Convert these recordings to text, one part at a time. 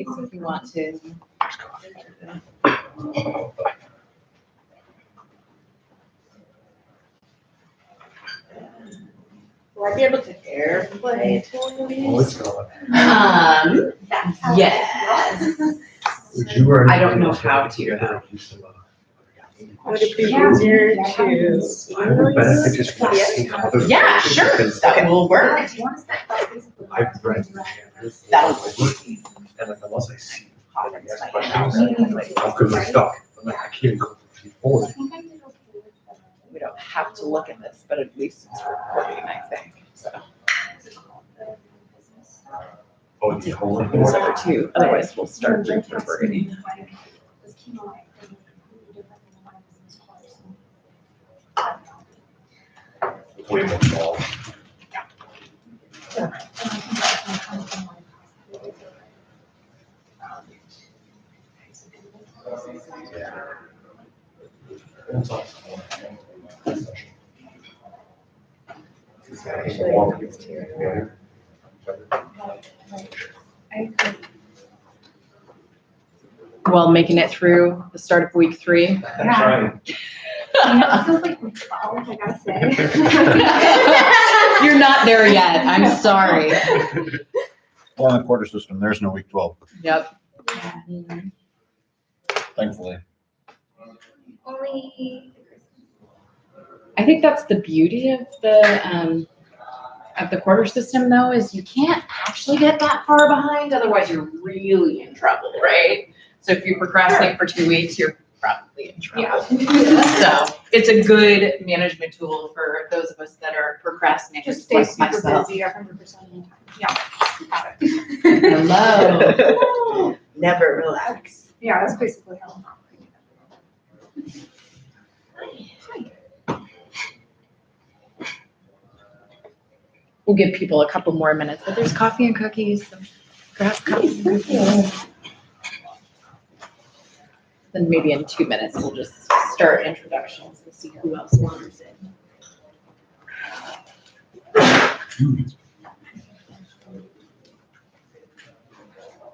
cookies if you want to. Will I be able to airplay totally? Oh, it's gone. Yes. I don't know how to. Would it be easier to? I would bet if I just want to see other. Yeah, sure, that will work. I've read. That'll work. And like, unless I see. Because I'm stuck. I'm like, I can't go forward. We don't have to look at this, but at least it's recording, I think, so. Oh, yeah. It's number 2, otherwise we'll start recording. Way more small. Well, making it through the start of week 3. That's right. It feels like week 12, I gotta say. You're not there yet, I'm sorry. Well, in the quarter system, there's no week 12, Yep. thankfully. Only I think that's the beauty of the quarter system though, is you can't actually get that far behind, otherwise you're really in trouble, right? So if you procrastinate for 2 weeks, you're probably in trouble. So it's a good management tool for those of us that are procrastinators. just stay like super myself. busy 100% of the time. Yeah. Got it. Hello. Never relax. Yeah, that's basically how. We'll give people a couple more minutes, but there's coffee and cookies. So grab coffee and cookies. Then maybe in 2 minutes, we'll just start introductions and see who else wanders in.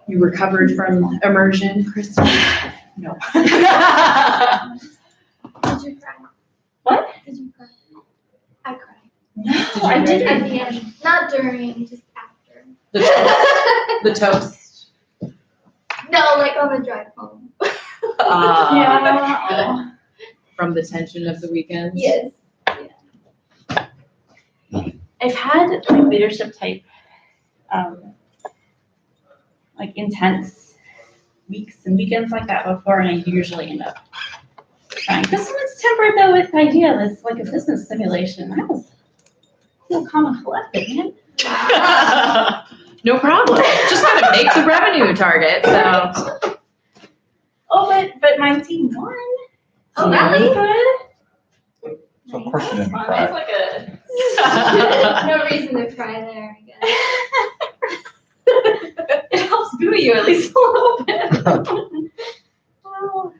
You recovered from immersion, Kristen? No. Did you cry? What? Did you cry? I cried. No, I did at the end, not during, just after. The toast. No, like on the drive home. Yeah. From the tension of the weekend. Yes. I've had like leadership type, like intense weeks and weekends like that before, and I usually end up trying. This one's tempered though with the idea that it's like a business simulation. I was feel calm and collected, man. No problem. Just gotta make the revenue target, so. Oh, but my team won. Oh, that was good. So of course you didn't It's cry. like a. No reason to cry there, I guess. It helps buoy you at least a little bit. Oh.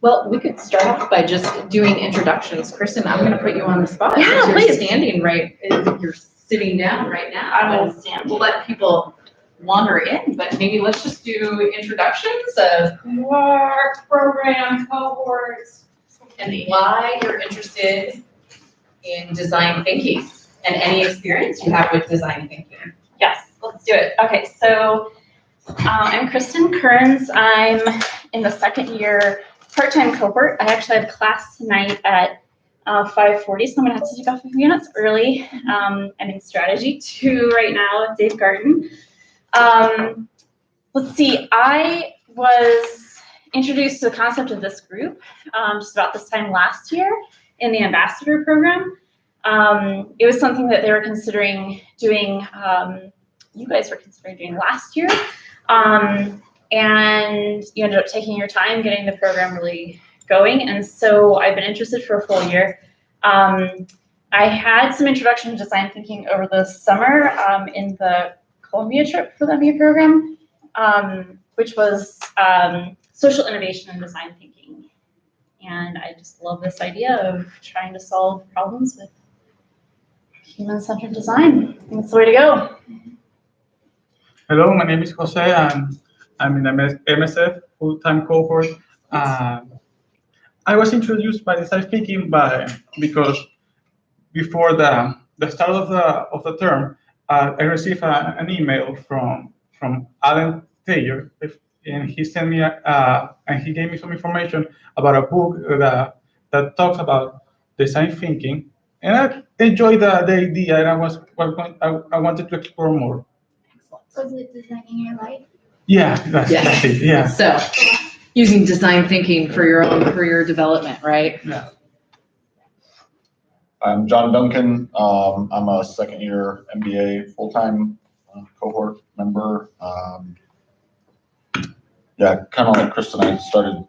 Well, we could start off by just doing introductions. Kristen, I'm gonna put you on the spot. Yeah, You're please. standing right, you're sitting down right now. I will stand. We'll let people wander in, but maybe let's just do introductions of work, program, cohorts, and why you're interested in design thinking and any experience you have with design thinking. Yes, let's do it. Okay, so I'm Kristen Kearns. I'm in the second year part-time cohort. I actually have class tonight at 5:40, so I'm gonna have to take off a few minutes early. I'm in strategy 2 right now with Dave Garten. Let's see, I was introduced to the concept of this group just about this time last year in the ambassador program. It was something that they were considering doing, you guys were considering doing last year. And you ended up taking your time getting the program really going. And so I've been interested for a full year. I had some introduction to design thinking over the summer in the Columbia trip for the MBA program, which was social innovation and design thinking. And I just love this idea of trying to solve problems with human-centered design. I think that's the way to go. Hello, my name is Jose, and I'm in the MSF full-time cohort. I was introduced by design thinking because before the start of the term, I received an email from Alan Taylor, and he sent me and he gave me some information about a book that talks about design thinking, and I enjoyed the idea, and I wanted to explore more. Was it designing your life? Yeah, that's it. Yeah. So, using design thinking for your own career development, right? Yeah. I'm John Duncan. I'm a second year MBA full-time cohort member. Yeah, kind of like Kristen, I started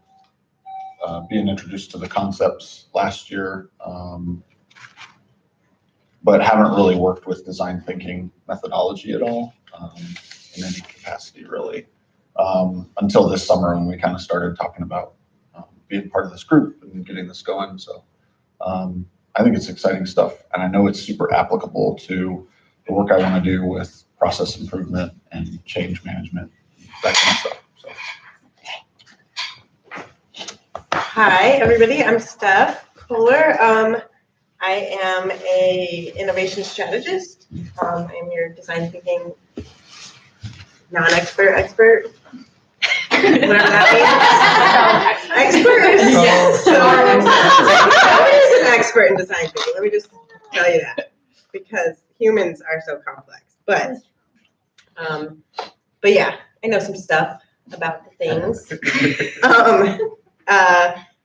being introduced to the concepts last year, but haven't really worked with design thinking methodology at all in any capacity really until this summer when we kind of started talking about being part of this group and getting this going. So I think it's exciting stuff, and I know it's super applicable to the work I want to do with process improvement and change management, that kind of stuff. So. Hi, everybody. I'm Steph Kohler. I am a innovation strategist. I'm your design thinking non-expert expert. Whatever that means. Expert is yes. So I is an expert in design thinking. Let me just tell you that, because humans are so complex. But yeah, I know some stuff about the things.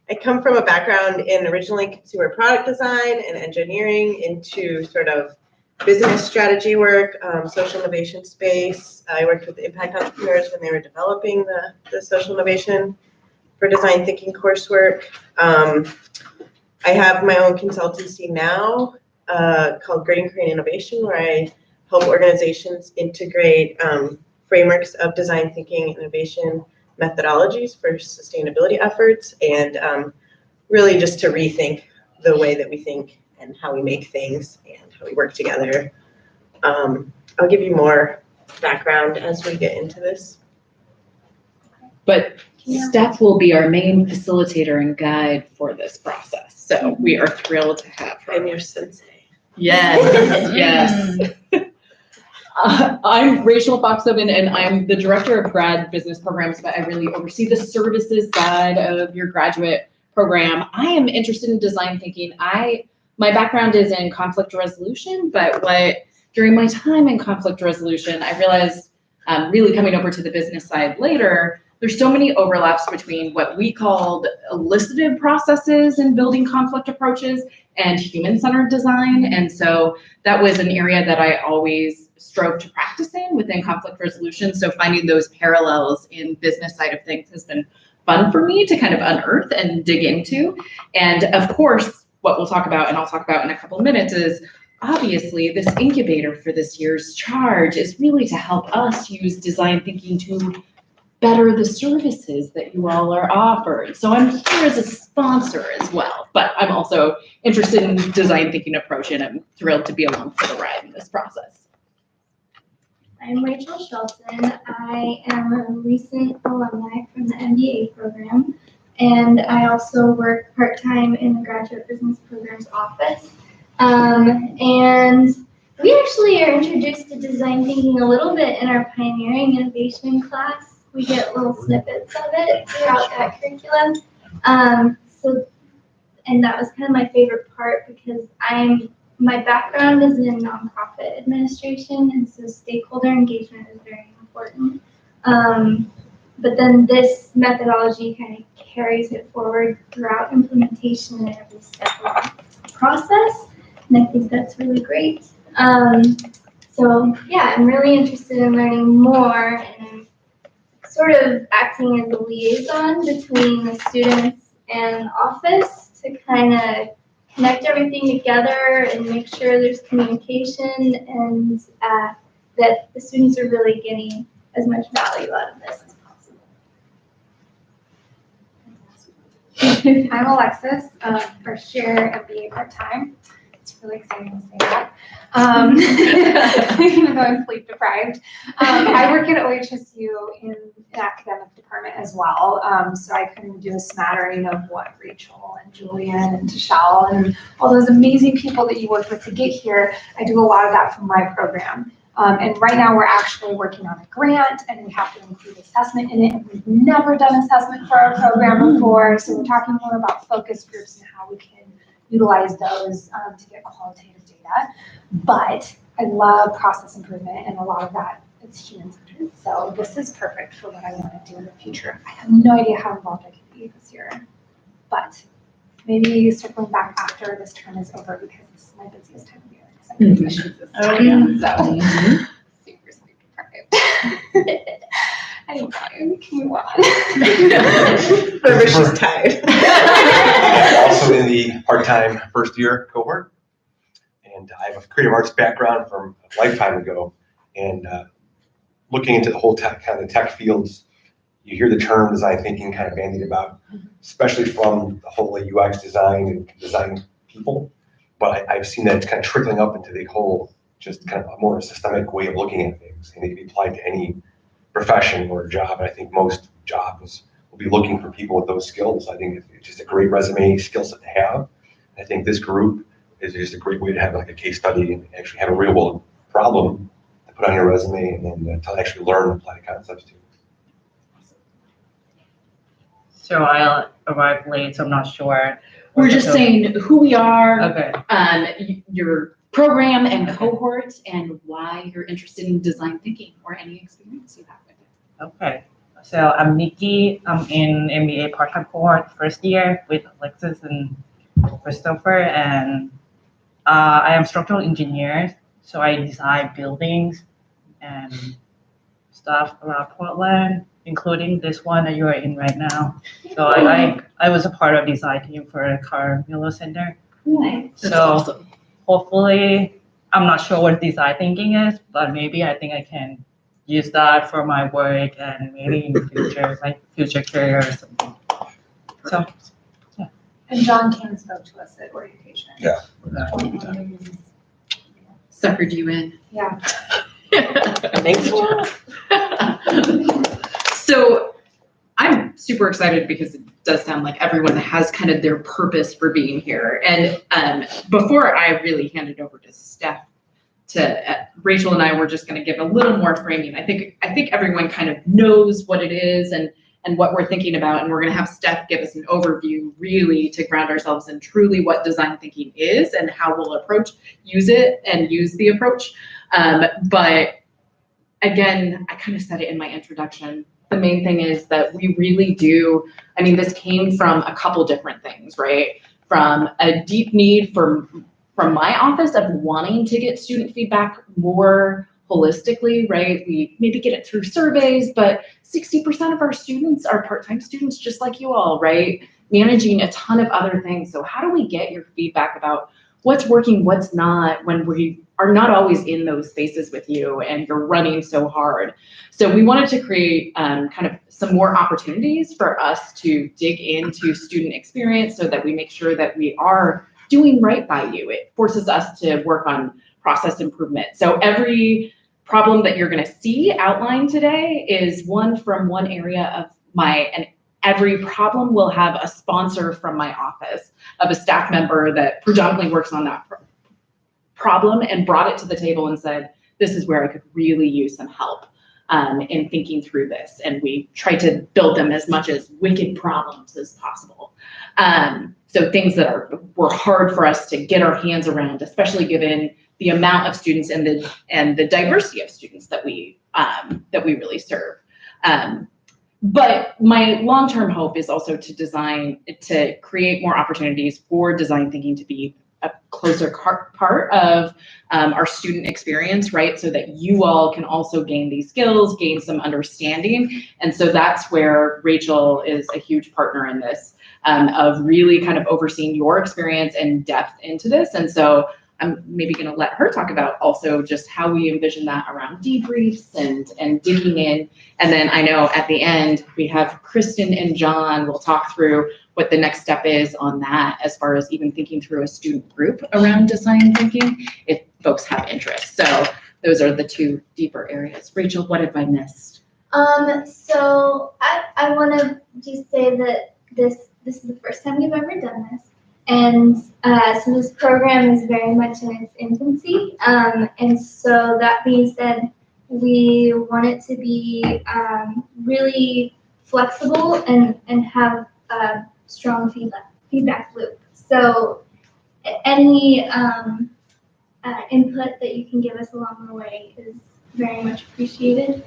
I come from a background in originally consumer product design and engineering into sort of business strategy work, social innovation space. I worked with impact entrepreneurs when they were developing the social innovation for design thinking coursework. I have my own consultancy now called Grading Korean Innovation, where I help organizations integrate frameworks of design thinking and innovation methodologies for sustainability efforts, and really just to rethink the way that we think and how we make things and how we work together. I'll give you more background as we get into this. But Steph will be our main facilitator and guide for this process. So we are thrilled to have her. I'm your sensei. Yes, yes. I'm Rachel Foxoven, and I'm the director of grad business programs, but I really oversee the services side of your graduate program. I am interested in design thinking. My background is in conflict resolution, but during my time in conflict resolution, I realized really coming over to the business side later, there's so many overlaps between what we called elicited processes in building conflict approaches and human-centered design. And so that was an area that I always strove to practice in within conflict resolution. So finding those parallels in business side of things has been fun for me to kind of unearth and dig into. And of course, what we'll talk about, and I'll talk about in a couple of minutes, is obviously this incubator for this year's charge is really to help us use design thinking to better the services that you all are offered. So I'm here as a sponsor as well, but I'm also interested in design thinking approach, and I'm thrilled to be along for the ride in this process. I'm Rachel Shelton. I am a recent alumni from the MBA program, and I also work part-time in the graduate business programs office. And we actually are introduced to design thinking a little bit in our pioneering innovation class. We get little snippets of it throughout that curriculum. And that was kind of my favorite part, because my background is in nonprofit administration, and so stakeholder engagement is very important. But then this methodology kind of carries it forward throughout implementation and every step of the process, and I think that's really great. So yeah, I'm really interested in learning more, and I'm sort of acting as a liaison between the students and office to kind of connect everything together and make sure there's communication, and that the students are really getting as much value out of this as possible. I'm Alexis, first year MBA part-time. It's really exciting to say that. Even though I'm sleep deprived. I work at OHSU in an academic department as well. So I kind of do a smattering of what Rachel and Julian and Tashal and all those amazing people that you work with to get here. I do a lot of that from my program. And right now we're actually working on a grant and we have to include assessment in it. And we've never done assessment for our program before. So we're talking more about focus groups and how we can utilize those to get qualitative data. But I love process improvement and a lot of that is human-centered. So this is perfect for what I want to do in the future. I have no idea how involved I can be this year, but maybe circling back after this term is over because this is my busiest time of year. Super sleep deprived. Anyway, can you on? Remember, she's tired. I'm also in the part-time first year cohort. And I have a creative arts background from a lifetime ago. And looking into the whole tech, kind of the tech fields, you hear the term design thinking kind of bandied about, especially from the whole UX design and design people. But I've seen that it's kind of trickling up into the whole, just kind of a more systemic way of looking at things. And it can be applied to any profession or job. And I think most jobs will be looking for people with those skills. I think it's just a great resume skill set to have. I think this group is just a great way to have like a case study and actually have a real world problem to put on your resume and then to actually learn and apply concepts to. So I arrived late, so I'm not sure. We're just saying who we are, Okay. your program and cohort, and why you're interested in design thinking or any experience you have with it. Okay. So I'm Nikki. I'm in MBA part-time cohort first year with Alexis and Christopher, and I am structural engineer. So I design buildings and stuff around Portland, including this one that you are in right now. So I was a part of design team for Carmelo Center. Nice. So That's awesome. hopefully, I'm not sure what design thinking is, but maybe I think I can use that for my work and maybe in the future, like future career or something. So, yeah. And John Kim spoke to us at orientation. Yeah. Suckered you in. Yeah. Thanks, John. So I'm super excited because it does sound like everyone has kind of their purpose for being here. And before I really hand it over to Steph, Rachel and I were just going to give a little more framing. I think everyone kind of knows what it is and what we're thinking about, and we're going to have Steph give us an overview really to ground ourselves in truly what design thinking is and how we'll use the approach. But again, I kind of said it in my introduction. The main thing is that we really do, I mean, this came from a couple different things, right? From a deep need from my office of wanting to get student feedback more holistically, right? We maybe get it through surveys, but 60% of our students are part-time students just like you all, right? Managing a ton of other things. So how do we get your feedback about what's working, what's not, when we are not always in those spaces with you and you're running so hard? So we wanted to create kind of some more opportunities for us to dig into student experience so that we make sure that we are doing right by you. It forces us to work on process improvement. So every problem that you're going to see outlined today is one from one area of and every problem will have a sponsor from my office of a staff member that predominantly works on that problem and brought it to the table and said, this is where I could really use some help in thinking through this. And we try to build them as much as wicked problems as possible. So things that were hard for us to get our hands around, especially given the amount of students and the diversity of students that we really serve. But my long-term hope is also to create more opportunities for design thinking to be a closer part of our student experience, right? So that you all can also gain these skills, gain some understanding. And so that's where Rachel is a huge partner in this, of really kind of overseeing your experience and depth into this. And so I'm maybe going to let her talk about also just how we envision that around debriefs and digging in. And then I know at the end we have Kristen and John will talk through what the next step is on that, as far as even thinking through a student group around design thinking, if folks have interest. So those are the two deeper areas. Rachel, what have I missed? So I want to just say that this is the first time we've ever done this, and so this program is very much in its infancy. And so that being said, we want it to be really flexible and have a strong feedback loop. So any input that you can give us along the way is very much appreciated.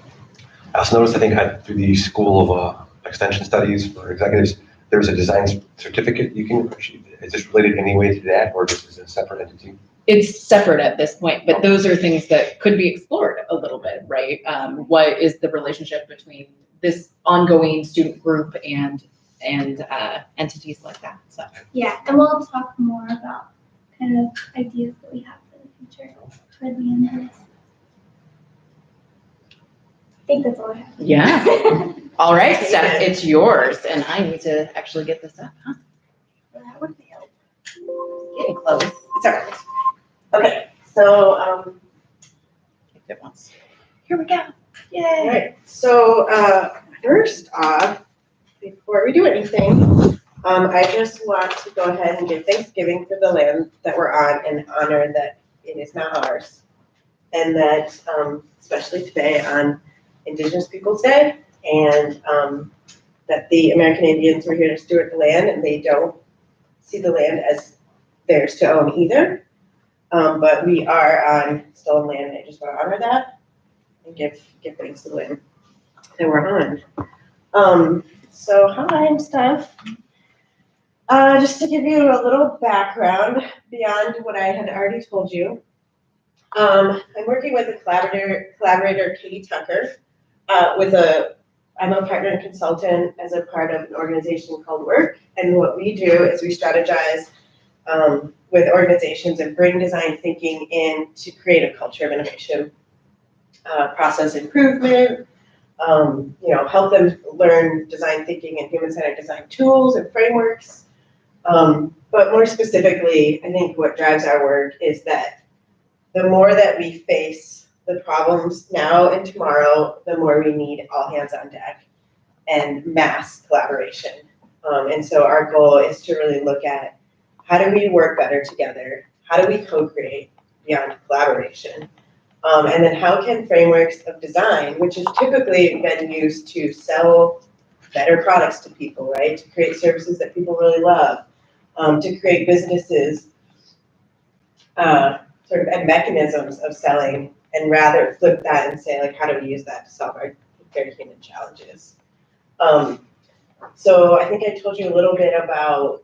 I also noticed, I think, through the School of Extension Studies for Executives, there's a design certificate you can, is this related in any way to that, or this is a separate entity? It's separate at this point, but those are things that could be explored a little bit, right? What is the relationship between this ongoing student group and entities like that? So Yeah, and we'll talk more about kind of ideas that we have for the future toward the end of this. I think that's all I have. yeah. All right, Steph, it's yours, and I need to actually get this up, huh? That would be helpful. Getting close. It's all right. Okay, so, If it wants. Here we go. all Yay. right, so, first off, before we do anything, I just want to go ahead and give Thanksgiving for the land that we're on and honor that it is now ours. And that, especially today on Indigenous Peoples' Day, and that the American Indians were here to steward the land, and they don't see the land as theirs to own either. But we are on stolen land, and I just want to honor that and give thanks to the land that we're on. So hi, I'm Steph. Just to give you a little background beyond what I had already told you, I'm working with a collaborator, Katie Tucker, I'm a partner and consultant as a part of an organization called Work, and what we do is we strategize with organizations and bring design thinking in to create a culture of innovation, process improvement, help them learn design thinking and human-centered design tools and frameworks. But more specifically, I think what drives our work is that the more that we face the problems now and tomorrow, the more we need all hands on deck and mass collaboration. And so our goal is to really look at how do we work better together? How do we co-create beyond collaboration? And then how can frameworks of design, which has typically been used to sell better products to people, right? To create services that people really love, to create businesses, sort of and mechanisms of selling, and rather flip that and say, like, how do we use that to solve our very human challenges? So I think I told you a little bit about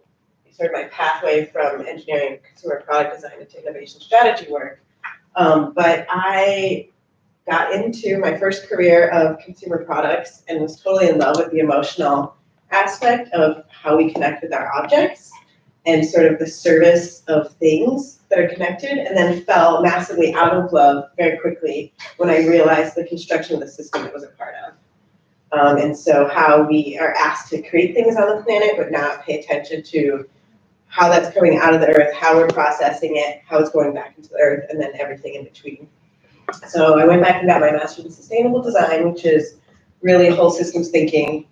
sort of my pathway from engineering, consumer product design into innovation strategy work. But I got into my first career of consumer products and was totally in love with the emotional aspect of how we connect with our objects and sort of the service of things that are connected, and then fell massively out of love very quickly when I realized the construction of the system it was a part of. And so how we are asked to create things on the planet, but not pay attention to how that's coming out of the earth, how we're processing it, how it's going back into the earth, and then everything in between. So I went back and got my master's in sustainable design, which is really whole systems thinking.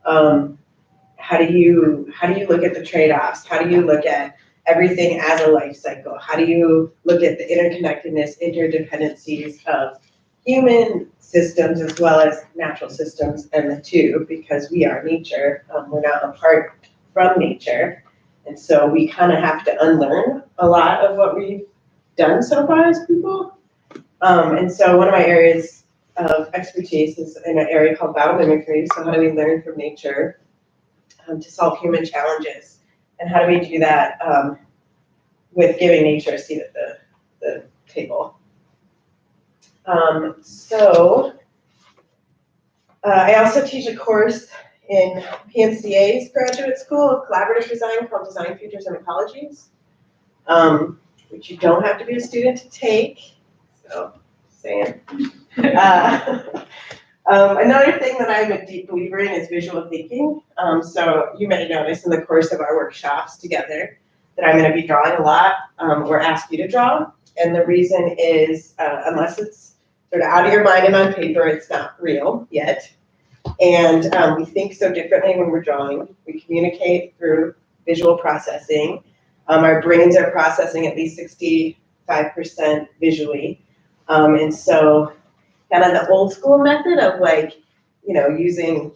How do you look at the trade-offs? How do you look at everything as a life cycle? How do you look at the interconnectedness, interdependencies of human systems as well as natural systems, and the two, because we are nature, we're not apart from nature. And so we kind of have to unlearn a lot of what we've done so far as people. And so one of my areas of expertise is in an area called biomimicry. So how do we learn from nature to solve human challenges? And how do we do that with giving nature a seat at the table? I also teach a course in PNCA's graduate school of collaborative design called Design Futures and Ecologies, which you don't have to be a student to take, so saying. Another thing that I'm a deep believer in is visual thinking. So you may notice in the course of our workshops together that I'm going to be drawing a lot or ask you to draw. And the reason is unless it's sort of out of your mind and on paper, it's not real yet. And we think so differently when we're drawing. We communicate through visual processing. Our brains are processing at least 65% visually. And so kind of the old school method of like, you know, using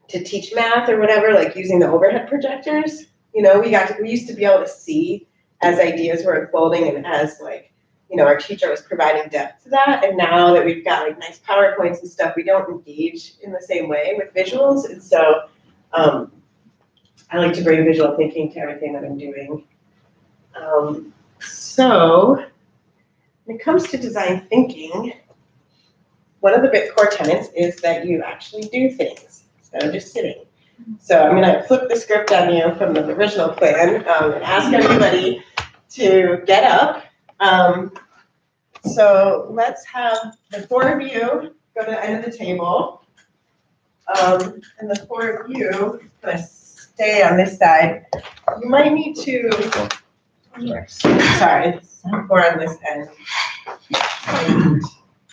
to teach math or whatever, like using the overhead projectors, you know, we used to be able to see as ideas were unfolding and as like, you know, our teacher was providing depth to that. And now that we've got like nice PowerPoints and stuff, we don't engage in the same way with visuals. And so I like to bring visual thinking to everything that I'm doing. So when it comes to design thinking, one of the big core tenets is that you actually do things instead of just sitting. So I'm gonna flip the script on you from the original plan and ask everybody to get up. So let's have the four of you go to the end of the table. And the four of you kind of stay on this side. You might need to, sorry, four on this end. And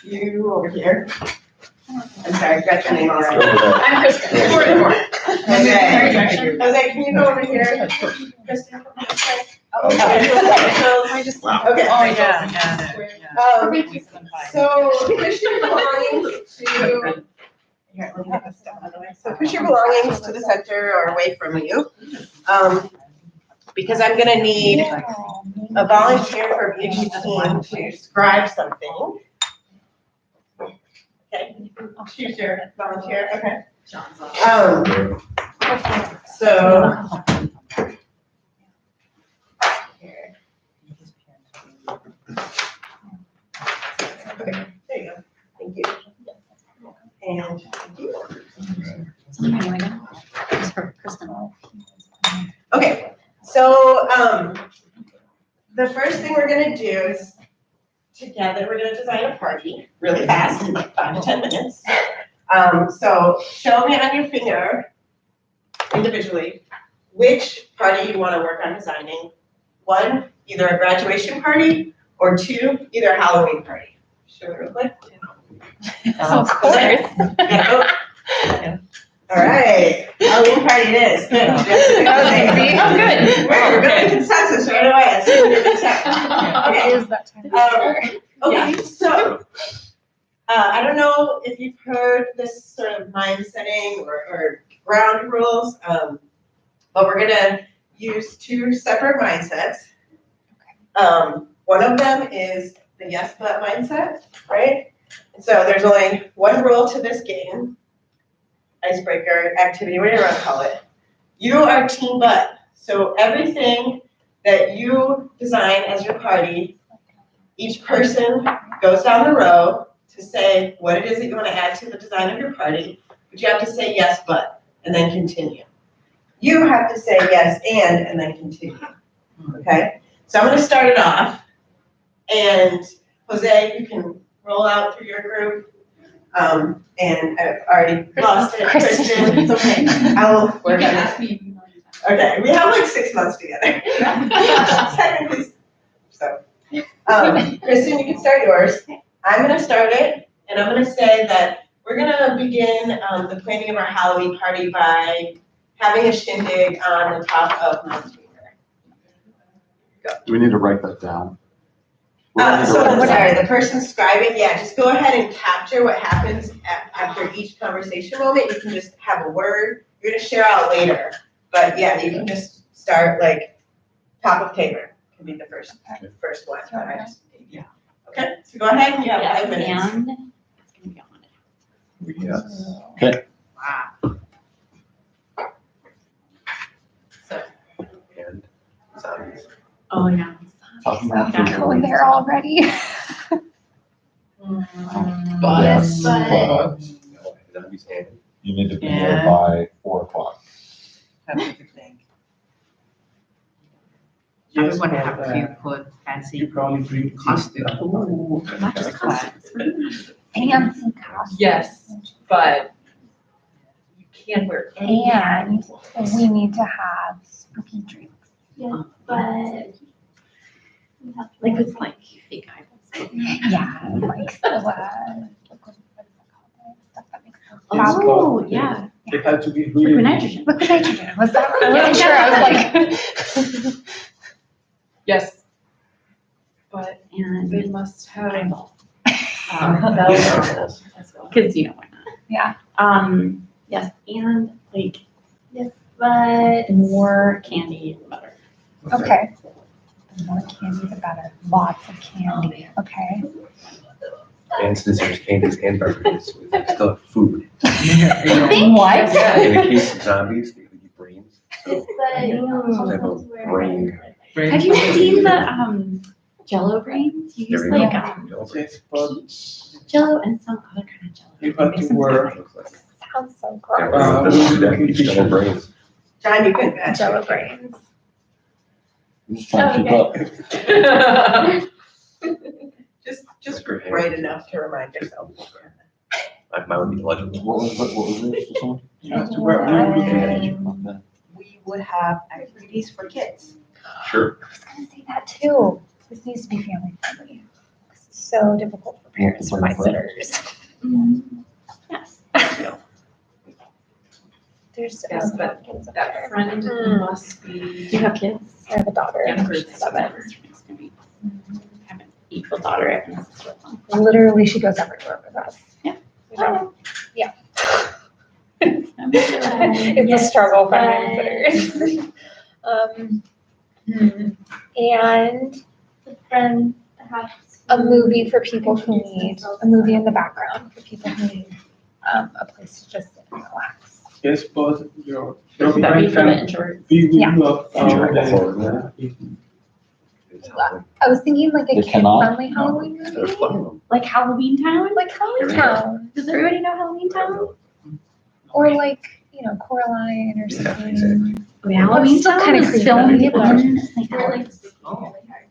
you over here. I'm sorry, I got your name already. I'm Kristen. Jose, can you go over here? Kristen, come this way. Okay. Okay. Okay. Oh, yeah. So push your belongings to, here, let me get this stuff out of the way. So push your belongings to the center or away from you. Because I'm gonna need a volunteer from each team to scribe something. Okay, choose your volunteer, okay. So. Here. Okay, there you go, thank you. And thank you. Okay, so the first thing we're gonna do is together we're gonna design a party really fast in like 5 to 10 minutes. So show me on your finger individually which party you want to work on designing. 1, either a graduation party, or 2, either a Halloween party. Show me real quick. Of course. All right, Halloween party it is. Good. Good. We're building consensus right away. That's a good start. It is that time. Okay, so I don't know if you've heard this sort of mind setting or ground rules, but we're gonna use 2 separate mindsets. One of them is the yes but mindset, right? And so there's only one rule to this game, icebreaker, activity, whatever you want to call it. You are team but. So everything that you design as your party, each person goes down the row to say what it is that you want to add to the design of your party, but you have to say yes but, and then continue. You have to say yes and then continue, okay? So I'm going to start it off, and Jose, you can roll out through your group. And I've already lost it. Kristen, it's okay. I'll work on it. Okay, we have like 6 months together. Technically. So, Kristen, you can start yours. I'm gonna start it, and I'm gonna say that we're gonna begin the planning of our Halloween party by having a shindig on the top of Mount Sweeper. Do we need to write that down? Sorry, the person scribing, yeah, just go ahead and capture what happens after each conversation moment. You can just have a word. You're gonna share out later, but yeah, you can just start like top of paper can be the first one. Yeah. Okay, so go ahead and you have 5 minutes. And it's gonna be on it. Yes. Okay. And zombies. Oh, yeah. Talking about Not visual. Going there already. Yes, but Zombies and. you need to be there by 4 o'clock. That's a good thing. I would want to have a few put fancy You probably bring costumes. Not just costumes. And some costumes. Yes. but you can wear any hat And you want. we need to have spooky drinks. Yes, but. we have to- Like with like fake eyeballs. Yeah, like the, what is that called? Stuff that makes us Oh, yeah. It had to be Liquid really. nitrogen. Liquid nitrogen, was that right? I I'm wasn't sure, I was like. Yes. But And they must have. eyeball. Bells because you know why not. Yeah. Yes, and like But more candy, the better. Okay. The more candy, the better. Lots of candy, okay. And since there's candies and beverages, we still have food. What? In the case of zombies, they eat brains. So some type of brain. Have you seen the Jello grains? You use There like you go. Yes, but Jello and some other kind of Jello. you have to wear Sounds so Yeah, gross. we're gonna do that, eat double brains. John, you can match. Jello brains. I'm just trying to keep up. Just right enough to remind yourself. Mine would be legible. What was it? This one? you have to wear Okay. We would have activities for kids. Sure. I was gonna say that too. This needs to be family friendly. This is so difficult for parents to find sitters. Yes. There's so Yes, many but kids up that there. friend must be. Do you have kids? I have a daughter. Younger She's than 7. I have an equal daughter. I have a sister. Literally, she goes everywhere with us. Yeah. We don't- It's It's a struggle finding sitters. And friend that has. a movie for people who need, a movie in the background for people who need a place to just sit and relax. Yes, but your That'd be mind for the can introverts. be with Yeah. you of Introvert. I was thinking like a They cannot? kid-friendly Halloween There's movie. plenty of them. Like Halloween Town? Like Halloween There we go. Town, Does everybody know Halloween Town? or like, Coraline or Yeah, something. exactly. Halloween still Town kinda is creepy. filmed Yeah. in St. Alex.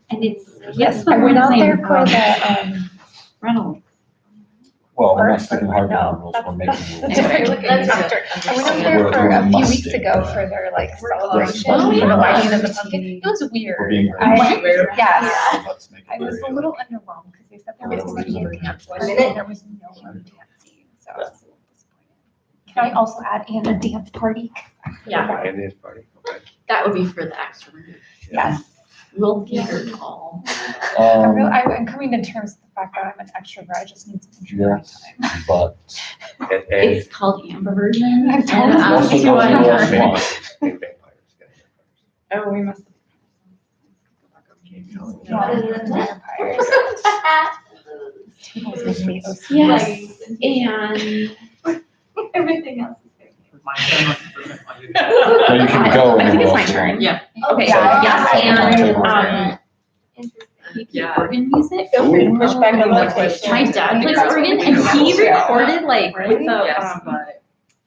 And it's. Yes, the I went one out there thing, for the, Reynolds. Well, we're Or- not sticking hard no, rules, we're making rules. that's different. That's After- I went out We're- there for we're a few must weeks stick. ago for their like celebration Oh, for yeah. the lighting of the pumpkin. It was We're weird. being I- very. Yes. So let's make it I was very, a little underwhelmed because they said there was gonna be a dance party minute. and there was no one dancing, so I was a little disappointed. Can I also add and a dance party? Yeah. And this party, okay. That would be for the extroverted. Yes. We'll give her a call. I'm coming to terms with the fact that I'm an extrovert, I just need some introvert Yes, time. but And It's called ambiversion. I've told and you. I'm also too not introvert. what I want. and vampires. Yeah, Oh, we must. Vampires. Tables make me OCD. Yes, and Everything else is great. No, you can go. I think it's my anywhere. turn. Yeah. Okay. Okay, Yeah. yes, and, Interesting. Yeah. organ music. Ooh. Push back on that question. My dad plays That's organ what and we he do. recorded like with a Yes, but.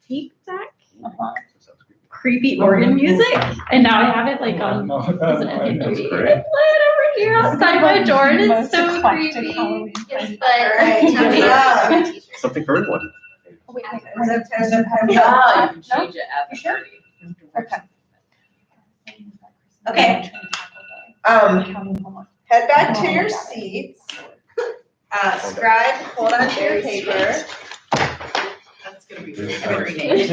tape deck, Uh-huh. sounds creepy. creepy organ music, and now I have it like on. As an MP3. It's laying over here outside my door, and it's Most so eclectic creepy. Halloween Yes, party. but. Alright, time is up. Something for everyone. Oh, wait, wait, Is that time to Oh, you can change it at the You sure? party. Okay. Okay. Head back to your seats. Scribe, hold on to your paper. That's gonna be very neat.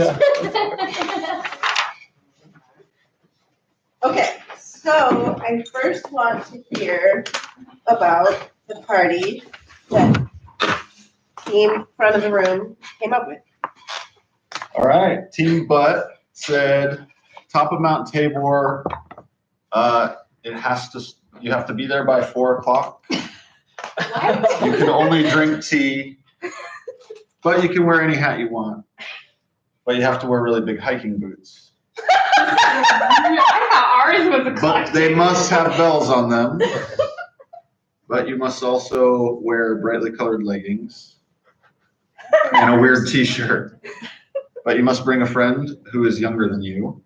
Okay, so I first want to hear about the party that team front of the room came up with. All right, Team Butt said, top of Mount Tabor, you have to be there by 4:00. You can only drink tea, but you can wear any hat you want. But you have to wear really big hiking boots. I thought ours was a But they must have bells on them. But you must also wear brightly colored leggings and a weird t-shirt. But you must bring a friend who is younger than you.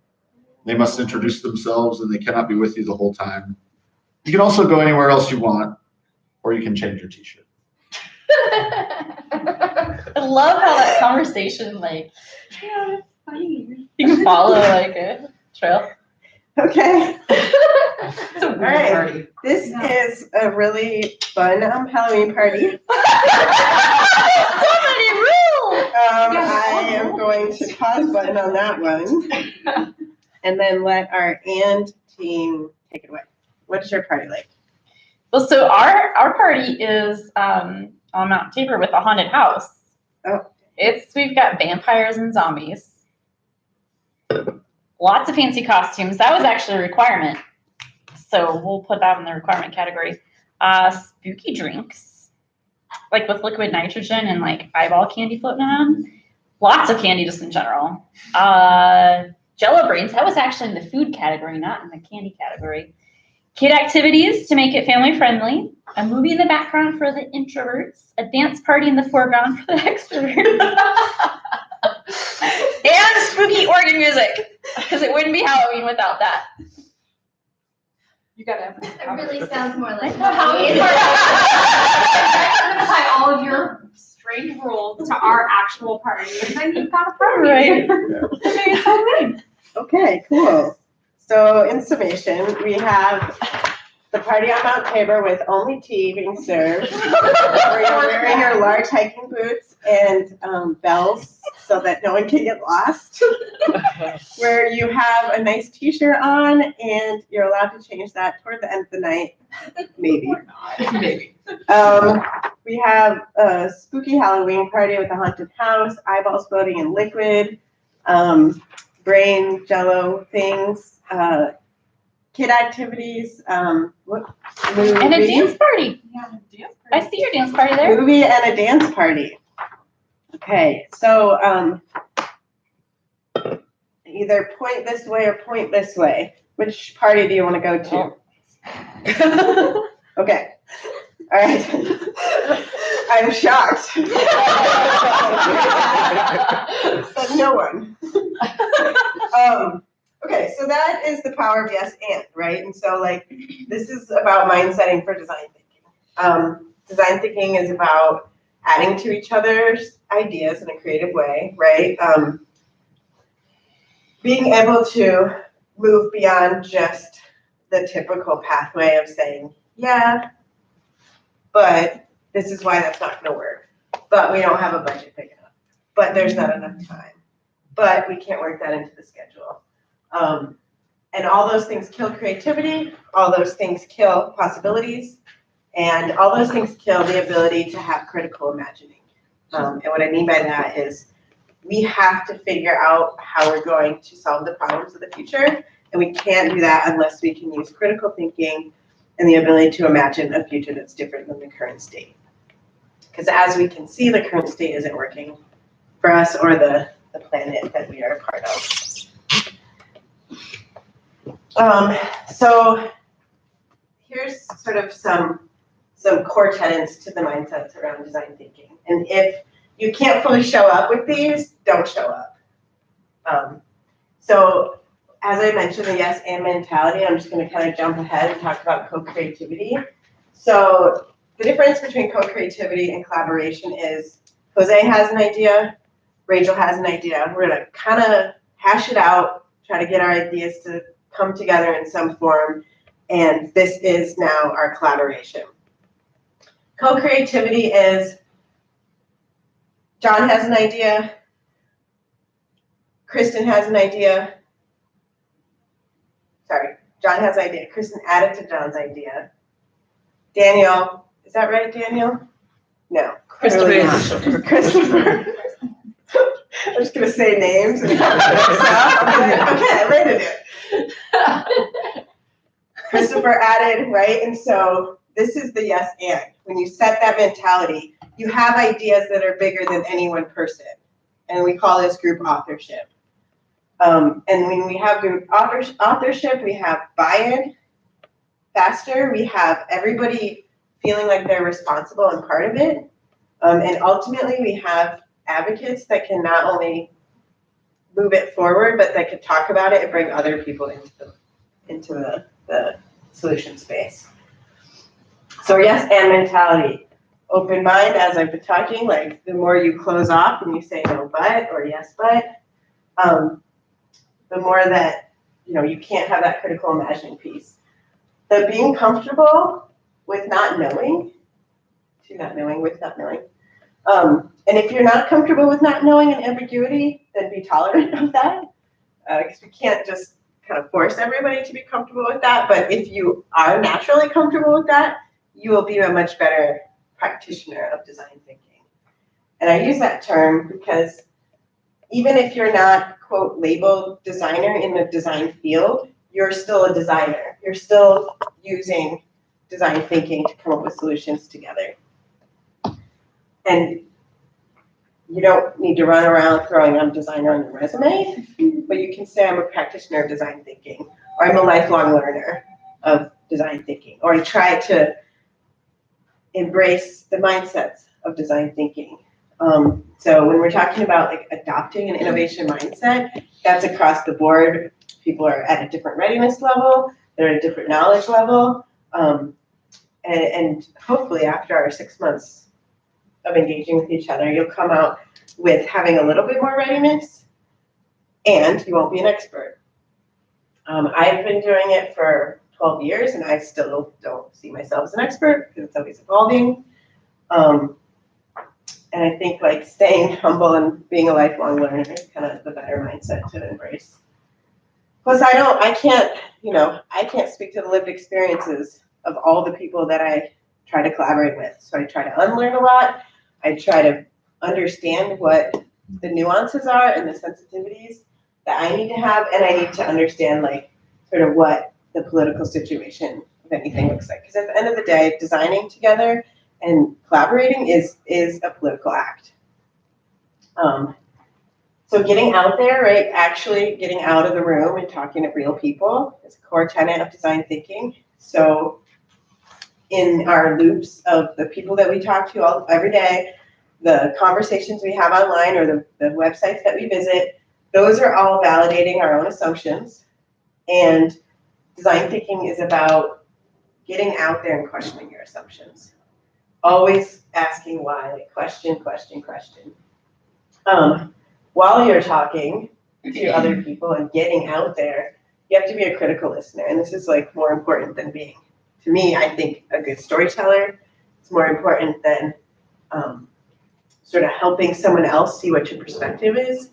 They must introduce themselves and they cannot be with you the whole time. You can also go anywhere else you want, or you can change your t-shirt. I love how that conversation, like, Yeah, it's funny. you can follow like a trail. Okay. It's a weird Alright. party. This Yeah. is a really fun Halloween party. So many rules! I am going to pause button on that one. And then let our and team take it away. What is your party like? Well, so our party is on Mount Tabor with a haunted house. Oh. We've got vampires and zombies. Lots of fancy costumes. That was actually a requirement. So we'll put that in the requirement category. Spooky drinks, like with liquid nitrogen and like eyeball candy floating around. Lots of candy just in general. Jello brains. That was actually in the food category, not in the candy category. Kid activities to make it family friendly. A movie in the background for the introverts. A dance party in the foreground for the extroverts. And spooky organ music, because it wouldn't be Halloween without that. You got everything. It really sounds more like Halloween Halloween. Apply all of your strange rules to our actual party, and then you've got a party. Right. Okay, cool. So in summation, we have the party on Mount Tabor with only tea being served, where you're wearing your large hiking boots and bells so that no one can get lost, where you have a nice t-shirt on and you're allowed to change that toward the end of the night, maybe. Maybe. We have a spooky Halloween party with a haunted house, eyeballs floating in liquid, brain jello things, kid activities, what movie? And a dance party. Yeah, dance I see your dance party there. Movie and a dance party. Okay, so either point this way or point this way. Which party do you want to go to? Okay. All right. I'm shocked. Said no one. Okay, so that is the power of yes and, right? And so like this is about mind setting for design thinking. Design thinking is about adding to each other's ideas in a creative way, right? Being able to move beyond just the typical pathway of saying, yeah, but this is why that's not gonna work. But we don't have a budget big enough. But there's not enough time. But we can't work that into the schedule. And all those things kill creativity, all those things kill possibilities, and all those things kill the ability to have critical imagining. And what I mean by that is we have to figure out how we're going to solve the problems of the future, and we can't do that unless we can use critical thinking and the ability to imagine a future that's different than the current state. Because as we can see, the current state isn't working for us or the planet that we are a part of. So here's sort of some core tenets to the mindsets around design thinking. And if you can't fully show up with these, don't show up. So as I mentioned, the yes and mentality, I'm just going to kind of jump ahead and talk about co-creativity. So the difference between co-creativity and collaboration is Jose has an idea, Rachel has an idea. We're going to kind of hash it out, try to get our ideas to come together in some form, and this is now our collaboration. Co-creativity is John has an idea, Kristen has an idea. Sorry, John has an idea. Kristen added to John's idea. Daniel, is that right, Daniel? No. Christopher. Christopher. I'm just gonna say names and okay, I'm ready to do it. Christopher added, right? And so this is the yes and. When you set that mentality, you have ideas that are bigger than any one person. And we call this group authorship. And when we have group authorship, we have buy-in faster. We have everybody feeling like they're responsible and part of it. And ultimately, we have advocates that can not only move it forward, but that could talk about it and bring other people into the solution space. So yes and mentality. open mind as I've been talking, like the more you close off and you say no but or yes but, the more that, you can't have that critical imagining piece. The being comfortable with not knowing, to not knowing with not knowing. And if you're not comfortable with not knowing and ambiguity, then be tolerant of that. Because we can't just kind of force everybody to be comfortable with that. But if you are naturally comfortable with that, you will be a much better practitioner of design thinking. And I use that term because even if you're not, quote, labeled designer in the design field, you're still a designer. You're still using design thinking to come up with solutions together. And you don't need to run around throwing I'm a designer on your resume, but you can say I'm a practitioner of design thinking, or I'm a lifelong learner of design thinking, or I try to embrace the mindsets of design thinking. So when we're talking about like adopting an innovation mindset, that's across the board. People are at a different readiness level, they're at a different knowledge level, and hopefully after our 6 months of engaging with each other, you'll come out with having a little bit more readiness, and you won't be an expert. I've been doing it for 12 years, and I still don't see myself as an expert because it's always evolving. And I think like staying humble and being a lifelong learner is kind of the better mindset to embrace. Plus, I can't speak to the lived experiences of all the people that I try to collaborate with. So I try to unlearn a lot. I try to understand what the nuances are and the sensitivities that I need to have, and I need to understand like sort of what the political situation of anything looks like. Because at the end of the day, designing together and collaborating is a political act. So getting out there, right, actually getting out of the room and talking to real people is a core tenet of design thinking. So in our loops of the people that we talk to every day, the conversations we have online or the websites that we visit, those are all validating our own assumptions. And design thinking is about getting out there and questioning your assumptions. Always asking why, like question. While you're talking to other people and getting out there, you have to be a critical listener. And this is like more important than being, to me, I think a good storyteller. It's more important than sort of helping someone else see what your perspective is.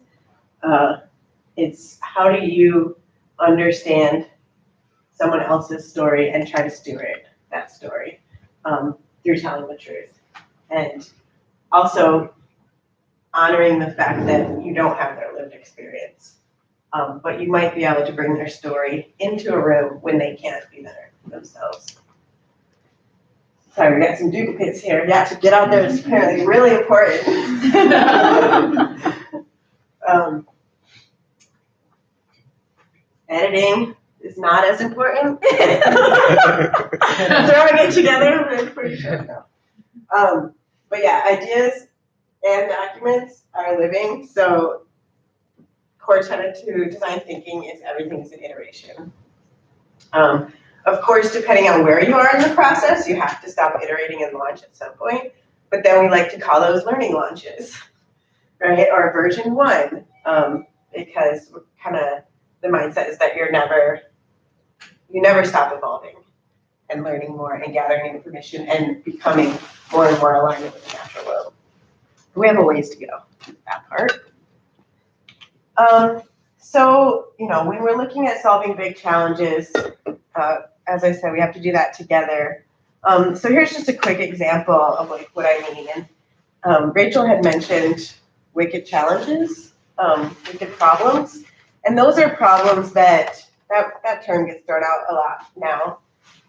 It's how do you understand someone else's story and try to steward that story through telling the truth. And also honoring the fact that you don't have their lived experience, but you might be able to bring their story into a room when they can't be there themselves. Sorry, we got some duplicates here. Yeah, to get out there is apparently really important. Editing is not as important. Throwing it together for sure. But yeah, ideas and documents are living. So core tenet to design thinking is everything is an iteration. Of course, depending on where you are in the process, you have to stop iterating and launch at some point. But then we like to call those learning launches, right? Or version 1, because we're kind of the mindset is that you never stop evolving and learning more and gathering information and becoming more and more aligned with the natural world. We have a ways to go with that part. So, when we're looking at solving big challenges, as I said, we have to do that together. So here's just a quick example of like what I mean. And Rachel had mentioned wicked challenges, wicked problems. And those are problems that term gets thrown out a lot now.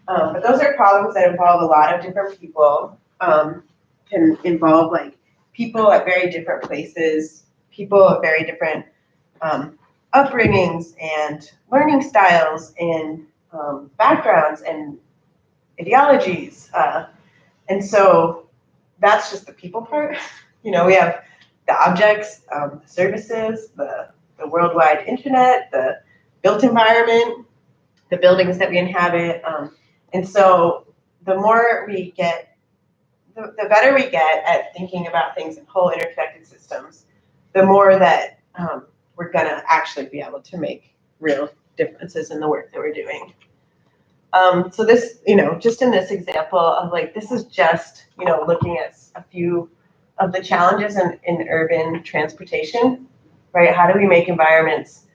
But those are problems that involve a lot of different people, can involve like people at very different places, people of very different upbringings and learning styles and backgrounds and ideologies. And so that's just the people part. We have the objects, the services, the worldwide internet, the built environment, the buildings that we inhabit. And so the more we get the better we get at thinking about things in whole interconnected systems, the more that we're gonna actually be able to make real differences in the work that we're doing. So this, just in this example of like, this is just, looking at a few of the challenges in urban transportation, right? How do we make environments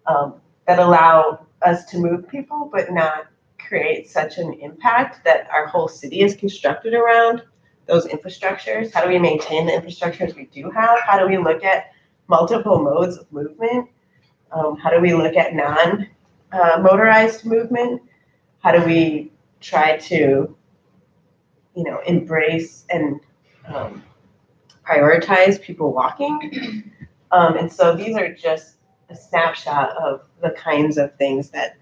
that allow us to move people, but not create such an impact that our whole city is constructed around those infrastructures? How do we maintain the infrastructures we do have? How do we look at multiple modes of movement? How do we look at non-motorized movement? How do we try to, embrace and prioritize people walking? And so these are just a snapshot of the kinds of things that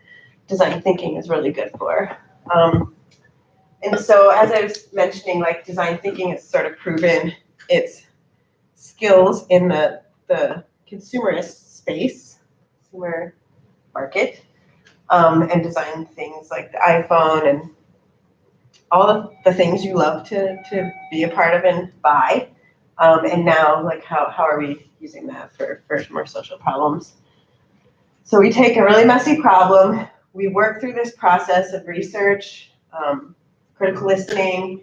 design thinking is really good for. And so as I was mentioning, like design thinking has sort of proven its skills in the consumerist space, consumer market, and design things like the iPhone and all of the things you love to be a part of and buy. And now, like, how are we using that for more social problems? So we take a really messy problem, we work through this process of research, critical listening,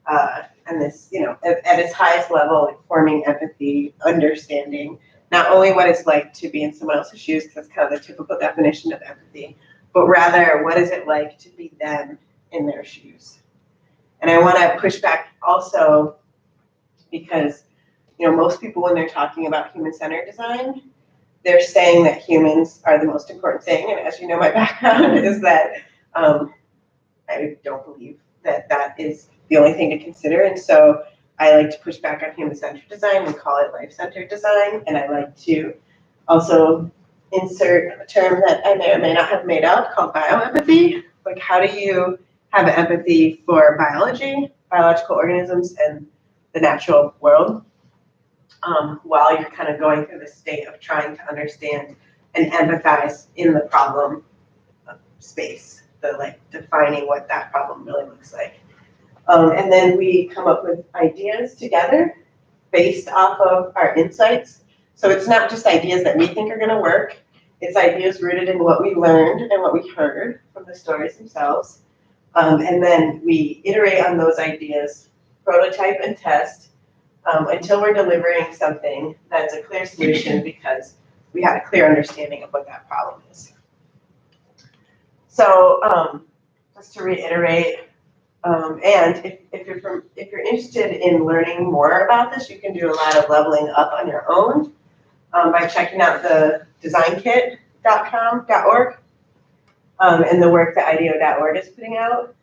and this, at its highest level, like forming empathy, understanding not only what it's like to be in someone else's shoes, because that's kind of the typical definition of empathy, but rather what is it like to be them in their shoes. And I want to push back also because, most people when they're talking about human-centered design, they're saying that humans are the most important thing. And as you know, my background is that I don't believe that that is the only thing to consider. And so I like to push back on human-centered design and call it life-centered design. And I like to also insert a term that I may or may not have made up called bioempathy. Like, how do you have empathy for biology, biological organisms, and the natural world while you're kind of going through the state of trying to understand and empathize in the problem space, defining what that problem really looks like. And then we come up with ideas together based off of our insights. So it's not just ideas that we think are going to work. It's ideas rooted in what we learned and what we heard from the stories themselves. And then we iterate on those ideas, prototype and test until we're delivering something that's a clear solution because we had a clear understanding of what that problem is. So just to reiterate, and if you're interested in learning more about this, you can do a lot of leveling up on your own by checking out the designkit.org and the work that IDEO.org is putting out.